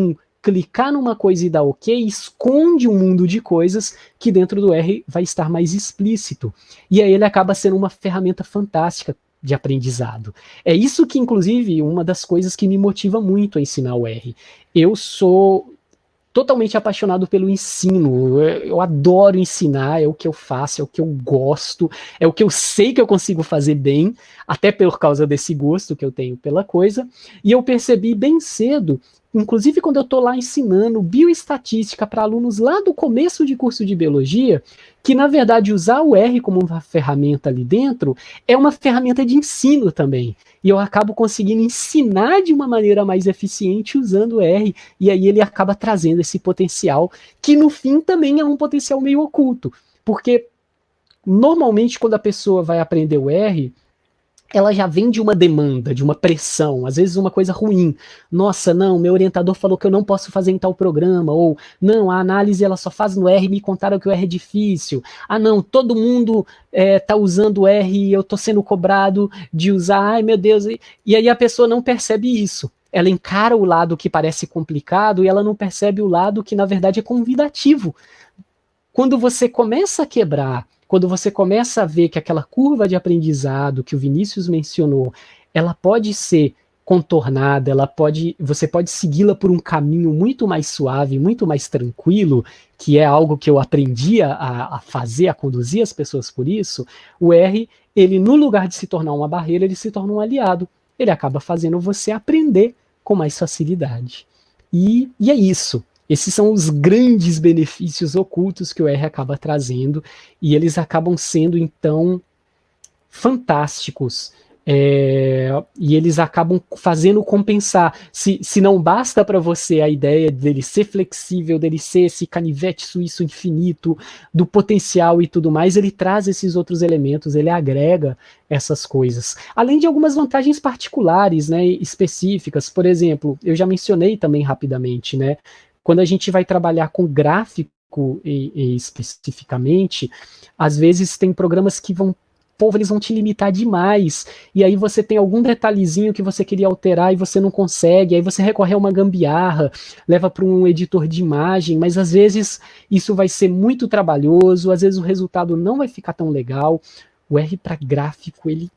clicar numa coisa e dar ok, esconde um mundo de coisas que dentro do R vai estar mais explícito. E aí ele acaba sendo uma ferramenta fantástica de aprendizado. É isso que, inclusive, uma das coisas que me motiva muito a ensinar o R. Eu sou totalmente apaixonado pelo ensino, eu adoro ensinar, é o que eu faço, é o que eu gosto, é o que eu sei que eu consigo fazer bem, até por causa desse gosto que eu tenho pela coisa, e eu percebi bem cedo, inclusive quando eu estou lá ensinando bioestatística para alunos lá do começo de curso de biologia, que na verdade usar o R como uma ferramenta ali dentro é uma ferramenta de ensino também. E eu acabo conseguindo ensinar de uma maneira mais eficiente usando o R, e aí ele acaba trazendo esse potencial, que no fim também é um potencial meio oculto. Porque normalmente quando a pessoa vai aprender o R, ela já vem de uma demanda, de uma pressão, às vezes uma coisa ruim. Nossa, não, meu orientador falou que eu não posso fazer em tal programa, ou não, a análise ela só faz no R e me contaram que o R é difícil. Ah, não, todo mundo tá usando o R e eu tô sendo cobrado de usar, ai meu Deus. E aí a pessoa não percebe isso. Ela encara o lado que parece complicado e ela não percebe o lado que na verdade é convidativo. Quando você começa a quebrar, quando você começa a ver que aquela curva de aprendizado que o Vinícius mencionou, ela pode ser contornada, você pode segui-la por um caminho muito mais suave, muito mais tranquilo, que é algo que eu aprendi a fazer, a conduzir as pessoas por isso. O R, ele no lugar de se tornar uma barreira, ele se torna um aliado. Ele acaba fazendo você aprender com mais facilidade. E é isso. Esses são os grandes benefícios ocultos que o R acaba trazendo, e eles acabam sendo, então, fantásticos. E eles acabam fazendo compensar. Se não basta para você a ideia dele ser flexível, dele ser esse canivete suíço infinito, do potencial e tudo mais, ele traz esses outros elementos, ele agrega essas coisas. Além de algumas vantagens particulares, né, específicas. Por exemplo, eu já mencionei também rapidamente, né, quando a gente vai trabalhar com gráfico especificamente, às vezes tem programas que eles vão te limitar demais, e aí você tem algum detalhezinho que você queria alterar e você não consegue, aí você recorre a uma gambiarra, leva para um editor de imagem, mas às vezes isso vai ser muito trabalhoso, às vezes o resultado não vai ficar tão legal. O R para gráfico, ele...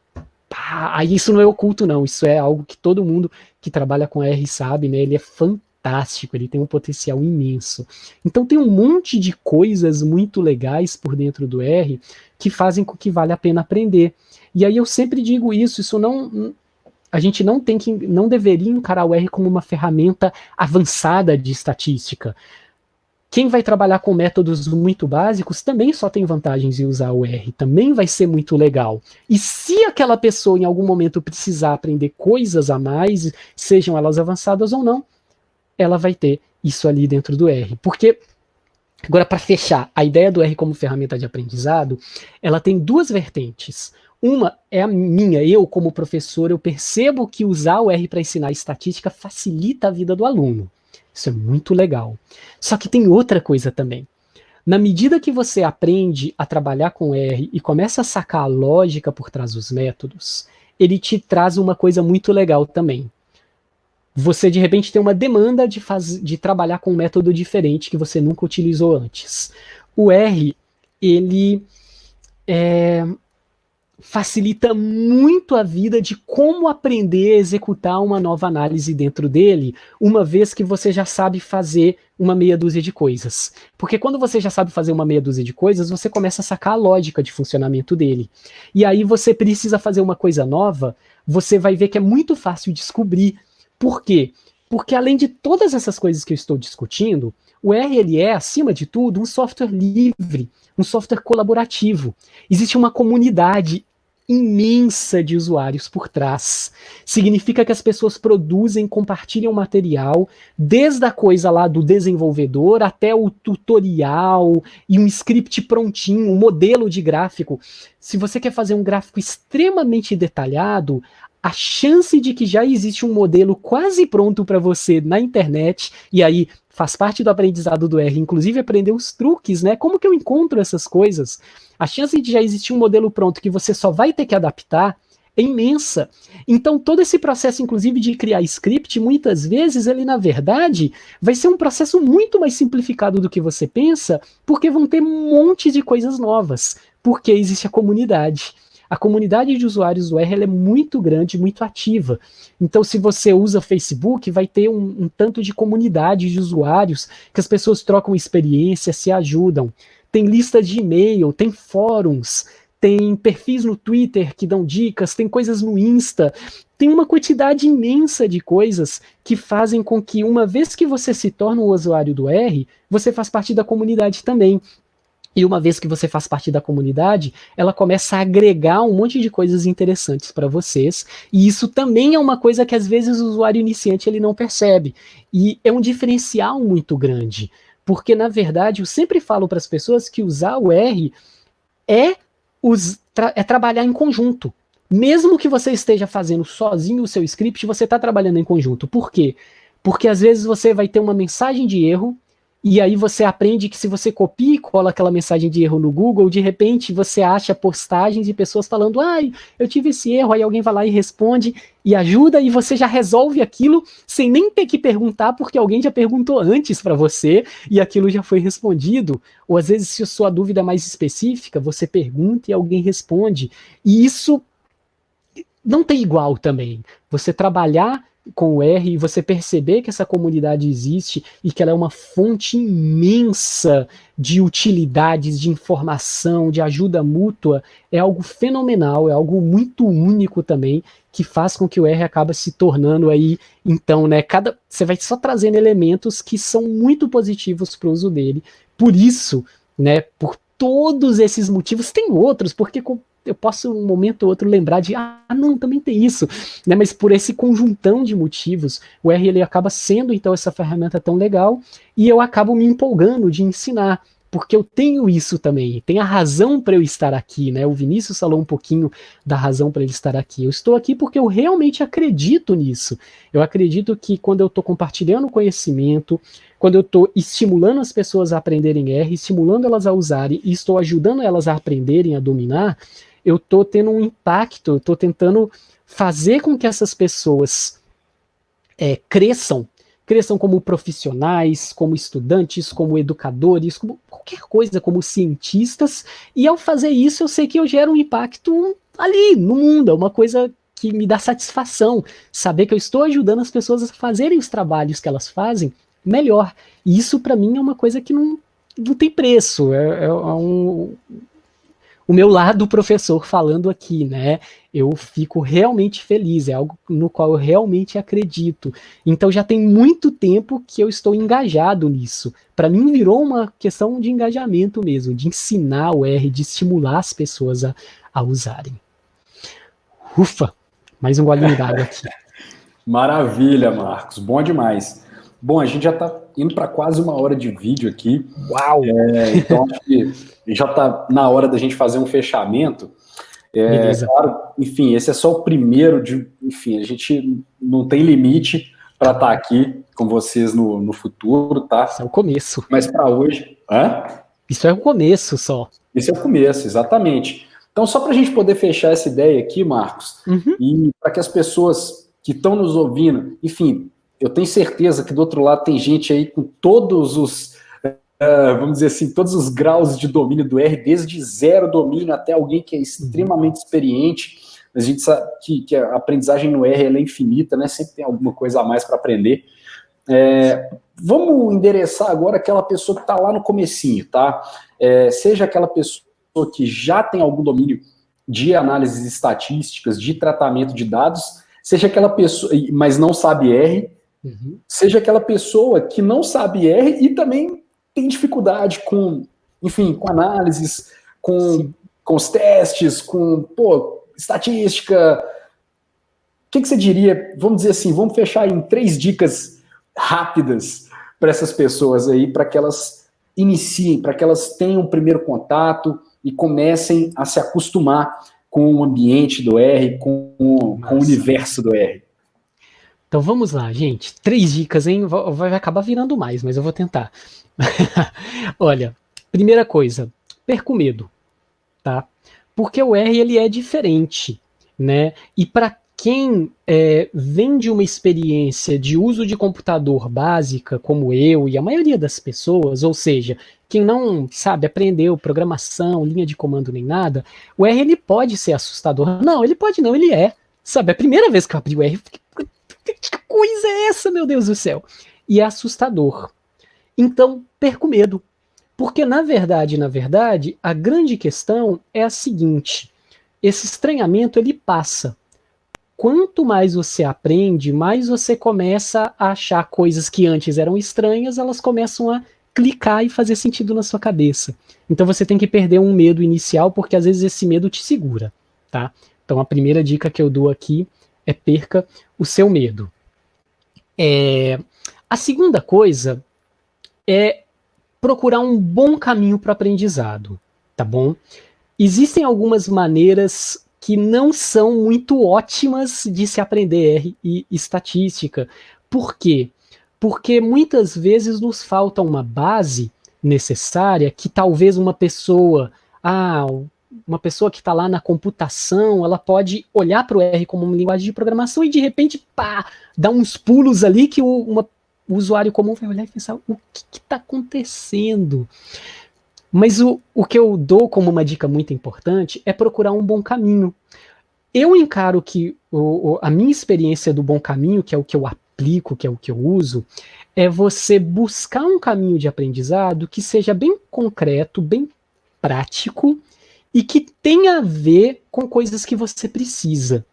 aí isso não é oculto não, isso é algo que todo mundo que trabalha com R sabe, né? Ele é fantástico, ele tem um potencial imenso. Então tem um monte de coisas muito legais por dentro do R que fazem com que vale a pena aprender. E aí eu sempre digo isso não... A gente não deveria encarar o R como uma ferramenta avançada de estatística. Quem vai trabalhar com métodos muito básicos também só tem vantagens em usar o R, também vai ser muito legal. E se aquela pessoa em algum momento precisar aprender coisas a mais, sejam elas avançadas ou não, ela vai ter isso ali dentro do R. Porque, agora para fechar, a ideia do R como ferramenta de aprendizado, ela tem duas vertentes. Uma é a minha, eu como professor, eu percebo que usar o R para ensinar estatística facilita a vida do aluno. Isso é muito legal. Só que tem outra coisa também. Na medida que você aprende a trabalhar com R e começa a sacar a lógica por trás dos métodos, ele te traz uma coisa muito legal também. Você, de repente, tem uma demanda de trabalhar com um método diferente que você nunca utilizou antes. O R, ele facilita muito a vida de como aprender a executar uma nova análise dentro dele, uma vez que você já sabe fazer uma meia dúzia de coisas. Porque quando você já sabe fazer uma meia dúzia de coisas, você começa a sacar a lógica de funcionamento dele. E aí você precisa fazer uma coisa nova, você vai ver que é muito fácil descobrir. Por quê? Porque além de todas essas coisas que eu estou discutindo, o R ele é, acima de tudo, um software livre, um software colaborativo. Existe uma comunidade imensa de usuários por trás. Significa que as pessoas produzem, compartilham material, desde a coisa lá do desenvolvedor até o tutorial e um script prontinho, um modelo de gráfico. Se você quer fazer um gráfico extremamente detalhado, a chance de que já existe um modelo quase pronto para você na internet, e aí faz parte do aprendizado do R, inclusive aprender os truques, né? Como que eu encontro essas coisas? A chance de já existir um modelo pronto que você só vai ter que adaptar é imensa. Então, todo esse processo, inclusive, de criar script, muitas vezes, ele, na verdade, vai ser um processo muito mais simplificado do que você pensa, porque vão ter um monte de coisas novas, porque existe a comunidade. A comunidade de usuários do R ela é muito grande, muito ativa. Então, se você usa Facebook, vai ter um tanto de comunidade de usuários que as pessoas trocam experiência, se ajudam. Tem listas de e-mail, tem fóruns, tem perfis no Twitter que dão dicas, tem coisas no Insta. Tem uma quantidade imensa de coisas que fazem com que, uma vez que você se torna um usuário do R, você faz parte da comunidade também. E uma vez que você faz parte da comunidade, ela começa a agregar um monte de coisas interessantes para vocês. E isso também é uma coisa que às vezes o usuário iniciante ele não percebe. E é um diferencial muito grande. Porque, na verdade, eu sempre falo para as pessoas que usar o R é trabalhar em conjunto. Mesmo que você esteja fazendo sozinho o seu script, você está trabalhando em conjunto. Por quê? Porque às vezes você vai ter uma mensagem de erro, e aí você aprende que se você copia e cola aquela mensagem de erro no Google, de repente você acha postagens de pessoas falando, eu tive esse erro, aí alguém vai lá e responde e ajuda, e você já resolve aquilo sem nem ter que perguntar, porque alguém já perguntou antes para você, e aquilo já foi respondido. Ou às vezes, se a sua dúvida é mais específica, você pergunta e alguém responde. E isso não tem igual também. Você trabalhar com o R e você perceber que essa comunidade existe e que ela é uma fonte imensa de utilidades, de informação, de ajuda mútua, é algo fenomenal, é algo muito único também, que faz com que o R acaba se tornando aí, então, né, você vai só trazendo elementos que são muito positivos para o uso dele. Por isso, né, por todos esses motivos, tem outros, porque eu posso um momento ou outro lembrar de, não, também tem isso, né? Mas por esse conjuntão de motivos, o R ele acaba sendo então essa ferramenta tão legal e eu acabo me empolgando de ensinar, porque eu tenho isso também, tem a razão para eu estar aqui, né? O Vinícius falou um pouquinho da razão para ele estar aqui. Eu estou aqui porque eu realmente acredito nisso. Eu acredito que quando eu estou compartilhando conhecimento, quando eu estou estimulando as pessoas a aprenderem R, estimulando elas a usarem e estou ajudando elas a aprenderem a dominar, eu estou tendo um impacto, eu estou tentando fazer com que essas pessoas cresçam como profissionais, como estudantes, como educadores, como qualquer coisa, como cientistas, e ao fazer isso eu sei que eu gero um impacto ali no mundo, é uma coisa que me dá satisfação, saber que eu estou ajudando as pessoas a fazerem os trabalhos que elas fazem melhor, e isso para mim é uma coisa que não tem preço, o meu lado professor falando aqui, né? Eu fico realmente feliz, é algo no qual eu realmente acredito. Então já tem muito tempo que eu estou engajado nisso. Para mim virou uma questão de engajamento mesmo, de ensinar o R, de estimular as pessoas a usarem. Ufa, mais um golinho d'água aqui. Maravilha, Marcos, bom demais. Bom, a gente já está indo para quase 1 hora de vídeo aqui. Uau! Então, acho que já está na hora da gente fazer um fechamento. Beleza. Claro, enfim, esse é só o primeiro enfim, a gente não tem limite para estar aqui com vocês no futuro, tá? Isso é o começo. Mas para hoje... Isso é o começo só. Esse é o começo, exatamente. Então, só para a gente poder fechar essa ideia aqui, Marcos, e para que as pessoas que estão nos ouvindo, enfim, eu tenho certeza que do outro lado tem gente aí com todos os, vamos dizer assim, todos os graus de domínio do R, desde zero domínio até alguém que é extremamente experiente. A gente sabe que a aprendizagem no R ela é infinita, né? Sempre tem alguma coisa a mais para aprender. Vamos endereçar agora aquela pessoa que está lá no comecinho, tá? Seja aquela pessoa que já tem algum domínio de análises estatísticas, de tratamento de dados, seja aquela pessoa, mas não sabe R, seja aquela pessoa que não sabe R e também tem dificuldade com, enfim, com análises, com os testes, com, estatística. O que você diria, vamos dizer assim, vamos fechar em 3 dicas rápidas para essas pessoas aí, para que elas iniciem, para que elas tenham o primeiro contato e comecem a se acostumar com o ambiente do R, com o universo do R. Então vamos lá, gente. 3 dicas, hein? Vai acabar virando mais, mas eu vou tentar. Olha, primeira coisa, perca o medo, tá? Porque o R ele é diferente, né? E para quem vem de uma experiência de uso de computador básica, como eu e a maioria das pessoas, ou seja, quem não sabe, aprendeu programação, linha de comando nem nada, o R ele pode ser assustador. Não, ele pode não, ele é. Sabe, a primeira vez que eu abri o R, eu fiquei, que coisa é essa, meu Deus do céu? E é assustador. Então, perca o medo. Porque, na verdade, a grande questão é a seguinte: esse estranhamento, ele passa. Quanto mais você aprende, mais você começa a achar coisas que antes eram estranhas, elas começam a clicar e fazer sentido na sua cabeça. Então você tem que perder um medo inicial, porque às vezes esse medo te segura, tá? Então a primeira dica que eu dou aqui é perca o seu medo. A segunda coisa é procurar um bom caminho para o aprendizado, tá bom? Existem algumas maneiras que não são muito ótimas de se aprender R e estatística. Por quê? Porque muitas vezes nos falta uma base necessária que talvez uma pessoa que está lá na computação, ela pode olhar para o R como uma linguagem de programação e de repente, dá uns pulos ali que o usuário comum vai olhar e pensar, o que está acontecendo? Mas o que eu dou como uma dica muito importante é procurar um bom caminho. Eu encaro que a minha experiência do bom caminho, que é o que eu aplico, que é o que eu uso, é você buscar um caminho de aprendizado que seja bem concreto, bem prático e que tenha a ver com coisas que você precisa.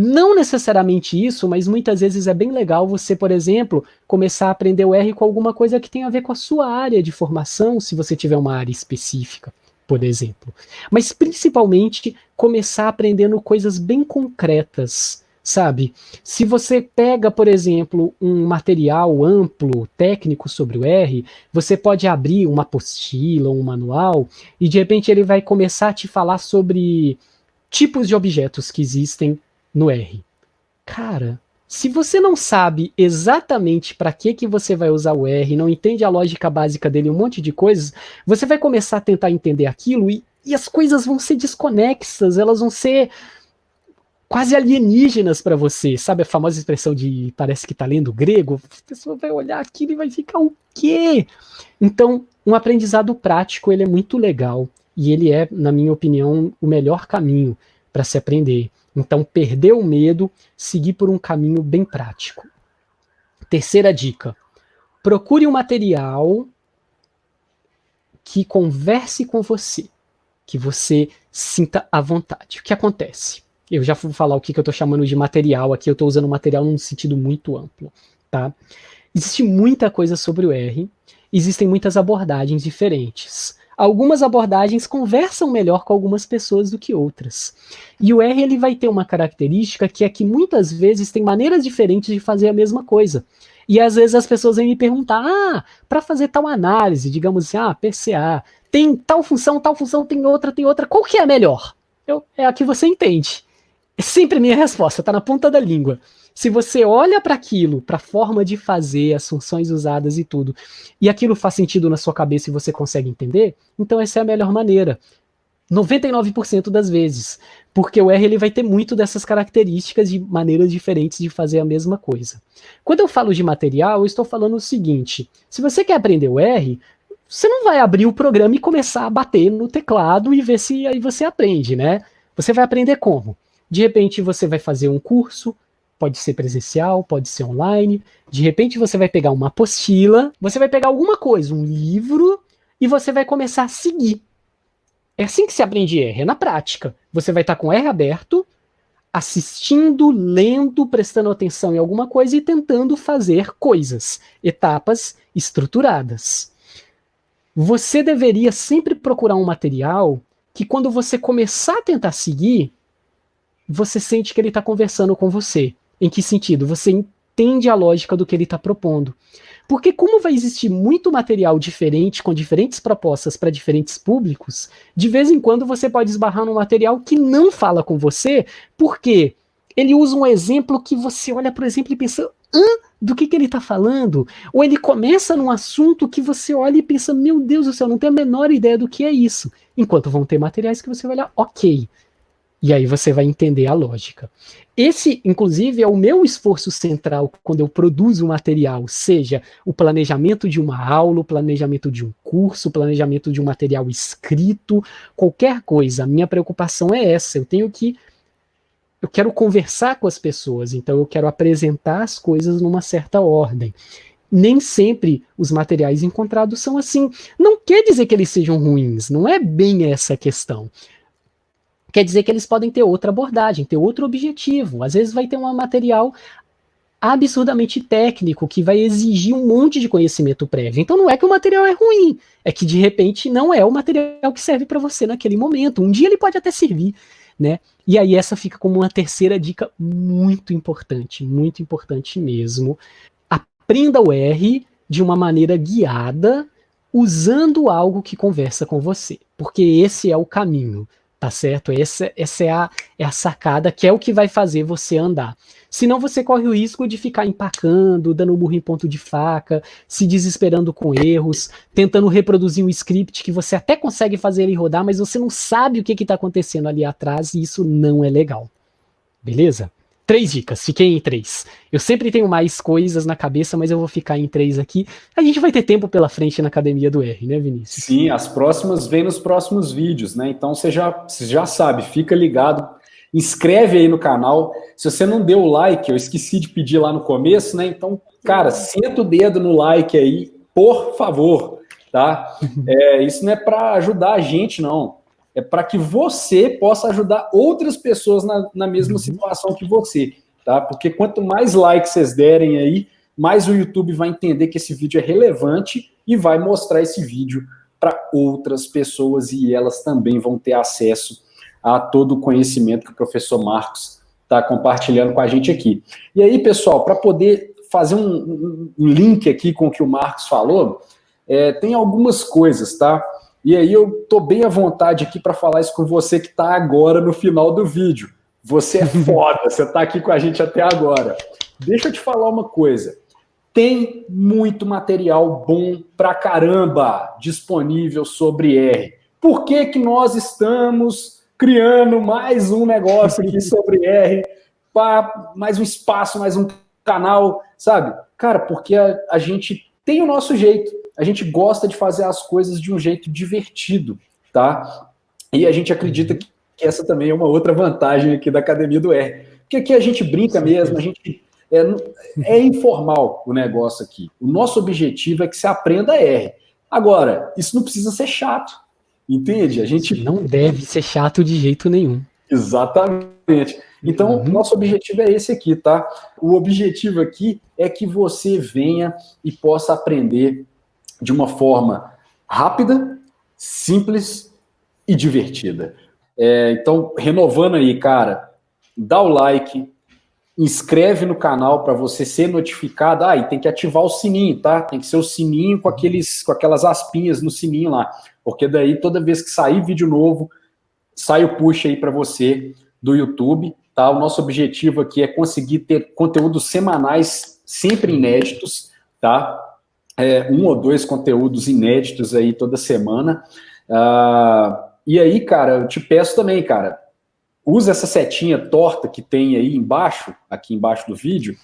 Não necessariamente isso, mas muitas vezes é bem legal você, por exemplo, começar a aprender o R com alguma coisa que tenha a ver com a sua área de formação, se você tiver uma área específica, por exemplo. Mas principalmente começar aprendendo coisas bem concretas, sabe? Se você pega, por exemplo, um material amplo, técnico sobre o R, você pode abrir uma apostila, um manual, e de repente ele vai começar a te falar sobre tipos de objetos que existem no R. Cara, se você não sabe exatamente para que você vai usar o R, não entende a lógica básica dele, um monte de coisas, você vai começar a tentar entender aquilo e as coisas vão ser desconexas, elas vão ser quase alienígenas para você. Sabe a famosa expressão de parece que tá lendo grego? A pessoa vai olhar aquilo e vai ficar o quê? Então, um aprendizado prático, ele é muito legal e ele é, na minha opinião, o melhor caminho para se aprender. Então, perder o medo, seguir por um caminho bem prático. Terceira dica: procure um material que converse com você, que você sinta à vontade. O que acontece? Eu já vou falar o que eu estou chamando de material aqui, eu estou usando material num sentido muito amplo, tá? Existe muita coisa sobre o R, existem muitas abordagens diferentes. Algumas abordagens conversam melhor com algumas pessoas do que outras. E o R ele vai ter uma característica que é que muitas vezes tem maneiras diferentes de fazer a mesma coisa. E às vezes as pessoas vêm me perguntar, para fazer tal análise, digamos assim, PCA, tem tal função, tem outra, qual que é a melhor? É a que você entende. É sempre a minha resposta, tá na ponta da língua. Se você olha para aquilo, para a forma de fazer, as funções usadas e tudo, e aquilo faz sentido na sua cabeça e você consegue entender, então essa é a melhor maneira. 99% das vezes. Porque o R ele vai ter muito dessas características de maneiras diferentes de fazer a mesma coisa. Quando eu falo de material, eu estou falando o seguinte: se você quer aprender o R, você não vai abrir o programa e começar a bater no teclado e ver se aí você aprende, né? Você vai aprender como? De repente você vai fazer um curso, pode ser presencial, pode ser online. De repente você vai pegar uma apostila, você vai pegar alguma coisa, um livro, e você vai começar a seguir. É assim que se aprende R, é na prática. Você vai estar com R aberto, assistindo, lendo, prestando atenção em alguma coisa e tentando fazer coisas, etapas estruturadas. Você deveria sempre procurar um material que quando você começar a tentar seguir, você sente que ele está conversando com você. Em que sentido? Você entende a lógica do que ele está propondo. Porque como vai existir muito material diferente, com diferentes propostas para diferentes públicos, de vez em quando você pode esbarrar num material que não fala com você, porque ele usa um exemplo que você olha, por exemplo, e pensa, do que ele está falando? Ou ele começa num assunto que você olha e pensa, meu Deus do céu, não tenho a menor ideia do que é isso. Enquanto vão ter materiais que você vai olhar, ok. E aí você vai entender a lógica. Esse, inclusive, é o meu esforço central quando eu produzo um material, seja o planejamento de uma aula, o planejamento de um curso, o planejamento de um material escrito, qualquer coisa. A minha preocupação é essa. Eu quero conversar com as pessoas, então eu quero apresentar as coisas numa certa ordem. Nem sempre os materiais encontrados são assim. Não quer dizer que eles sejam ruins, não é bem essa a questão. Quer dizer que eles podem ter outra abordagem, ter outro objetivo. Às vezes vai ter um material absurdamente técnico que vai exigir um monte de conhecimento prévio. Então não é que o material é ruim, é que de repente não é o material que serve para você naquele momento. Um dia ele pode até servir, né? E aí essa fica como uma terceira dica muito importante mesmo. Aprenda o R de uma maneira guiada, usando algo que conversa com você, porque esse é o caminho. Tá certo? Essa é a sacada, que é o que vai fazer você andar. Senão você corre o risco de ficar empacando, dando murro em ponto de faca, se desesperando com erros, tentando reproduzir um script que você até consegue fazer ele rodar, mas você não sabe o que está acontecendo ali atrás e isso não é legal. Beleza? 3 dicas, fiquei em 3. Eu sempre tenho mais coisas na cabeça, mas eu vou ficar em 3 aqui. A gente vai ter tempo pela frente na Academia do R, né, Vinícius? Sim, as próximas vêm nos próximos vídeos, né? Então você já sabe, fica ligado inscreve aí no canal. Se você não deu o like, eu esqueci de pedir lá no começo, né? Então, cara, senta o dedo no like aí, por favor, tá? Isso não é para ajudar a gente, não. É para que você possa ajudar outras pessoas na mesma situação que você, tá? Porque quanto mais likes vocês derem aí, mais o YouTube vai entender que esse vídeo é relevante e vai mostrar esse vídeo para outras pessoas e elas também vão ter acesso a todo o conhecimento que o professor Marcos está compartilhando com a gente aqui. E aí, pessoal, para poder fazer um link aqui com o que o Marcos falou, tem algumas coisas, tá? E aí eu tô bem à vontade aqui para falar isso com você que está agora no final do vídeo. Você é foda, você está aqui com a gente até agora. Deixa eu te falar uma coisa. Tem muito material bom pra caramba disponível sobre R. Por que que nós estamos criando mais um negócio aqui sobre R, mais um espaço, mais um canal, sabe? Cara, porque a gente tem o nosso jeito, a gente gosta de fazer as coisas de um jeito divertido, tá? E a gente acredita que essa também é uma outra vantagem aqui da Academia do R. Porque aqui a gente brinca mesmo, a gente... É informal o negócio aqui. O nosso objetivo é que você aprenda R. Agora, isso não precisa ser chato, entende? A gente não deve ser chato de jeito nenhum. Exatamente. Então, nosso objetivo é esse aqui, tá? O objetivo aqui é que você venha e possa aprender de uma forma rápida, simples e divertida. Então, renovando aí, cara, dá o like, inscreve no canal para você ser notificado. E tem que ativar o sininho, tá? Tem que ser o sininho com aquelas aspinhas no sininho lá, porque daí toda vez que sair vídeo novo, sai o push aí para você do YouTube, tá? O nosso objetivo aqui é conseguir ter conteúdos semanais sempre inéditos, tá? 1 ou 2 conteúdos inéditos aí toda semana. E aí, cara, eu te peço também, cara, usa essa setinha torta que tem aí embaixo, aqui embaixo do vídeo,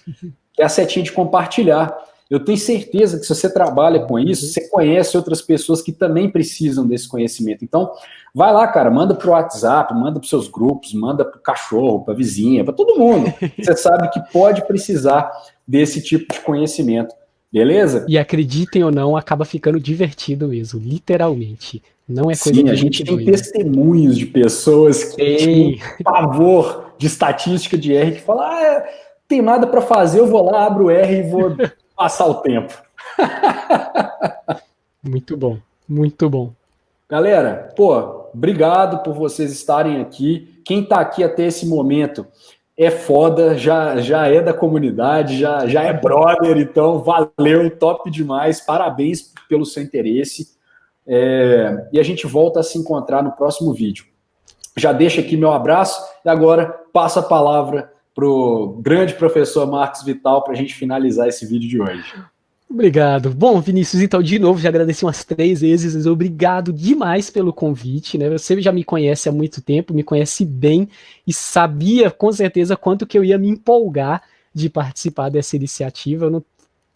que é a setinha de compartilhar. Eu tenho certeza que se você trabalha com isso, você conhece outras pessoas que também precisam desse conhecimento. Então, vai lá, cara, manda pro WhatsApp, manda pros seus grupos, manda pro cachorro, pra vizinha, pra todo mundo. Você sabe que pode precisar desse tipo de conhecimento. Beleza? E acreditem ou não, acaba ficando divertido mesmo, literalmente. Não é coisa Sim, a gente tem testemunhos de pessoas que têm pavor de estatística de R, que falam, tem nada para fazer, eu vou lá, abro o R e vou passar o tempo. Muito bom, muito bom. Galera, obrigado por vocês estarem aqui. Quem está aqui até esse momento é foda, já é da comunidade, já é brother, então valeu, top demais, parabéns pelo seu interesse. E a gente volta a se encontrar no próximo vídeo. Já deixo aqui meu abraço e agora passo a palavra para o grande professor Marcos Vital para a gente finalizar esse vídeo de hoje. Obrigado. Bom, Vinícius, então, de novo, já agradeci umas 3 vezes, mas obrigado demais pelo convite, né? Você já me conhece há muito tempo, me conhece bem e sabia com certeza quanto que eu ia me empolgar de participar dessa iniciativa. Eu não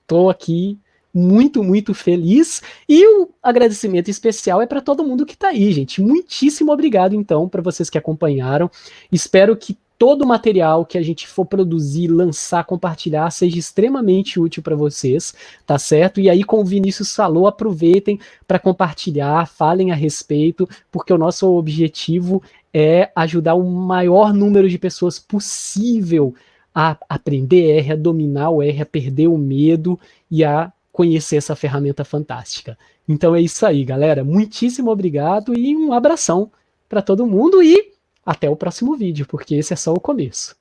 estou aqui muito, muito feliz. E o agradecimento especial é para todo mundo que está aí, gente. Muitíssimo obrigado, então, para vocês que acompanharam. Espero que todo o material que a gente for produzir, lançar, compartilhar, seja extremamente útil para vocês, tá certo? E aí, como o Vinícius falou, aproveitem para compartilhar, falem a respeito, porque o nosso objetivo é ajudar o maior número de pessoas possível a aprender R, a dominar o R, a perder o medo e a conhecer essa ferramenta fantástica. Então é isso aí, galera. Muitíssimo obrigado e um abração para todo mundo e até o próximo vídeo, porque esse é só o começo.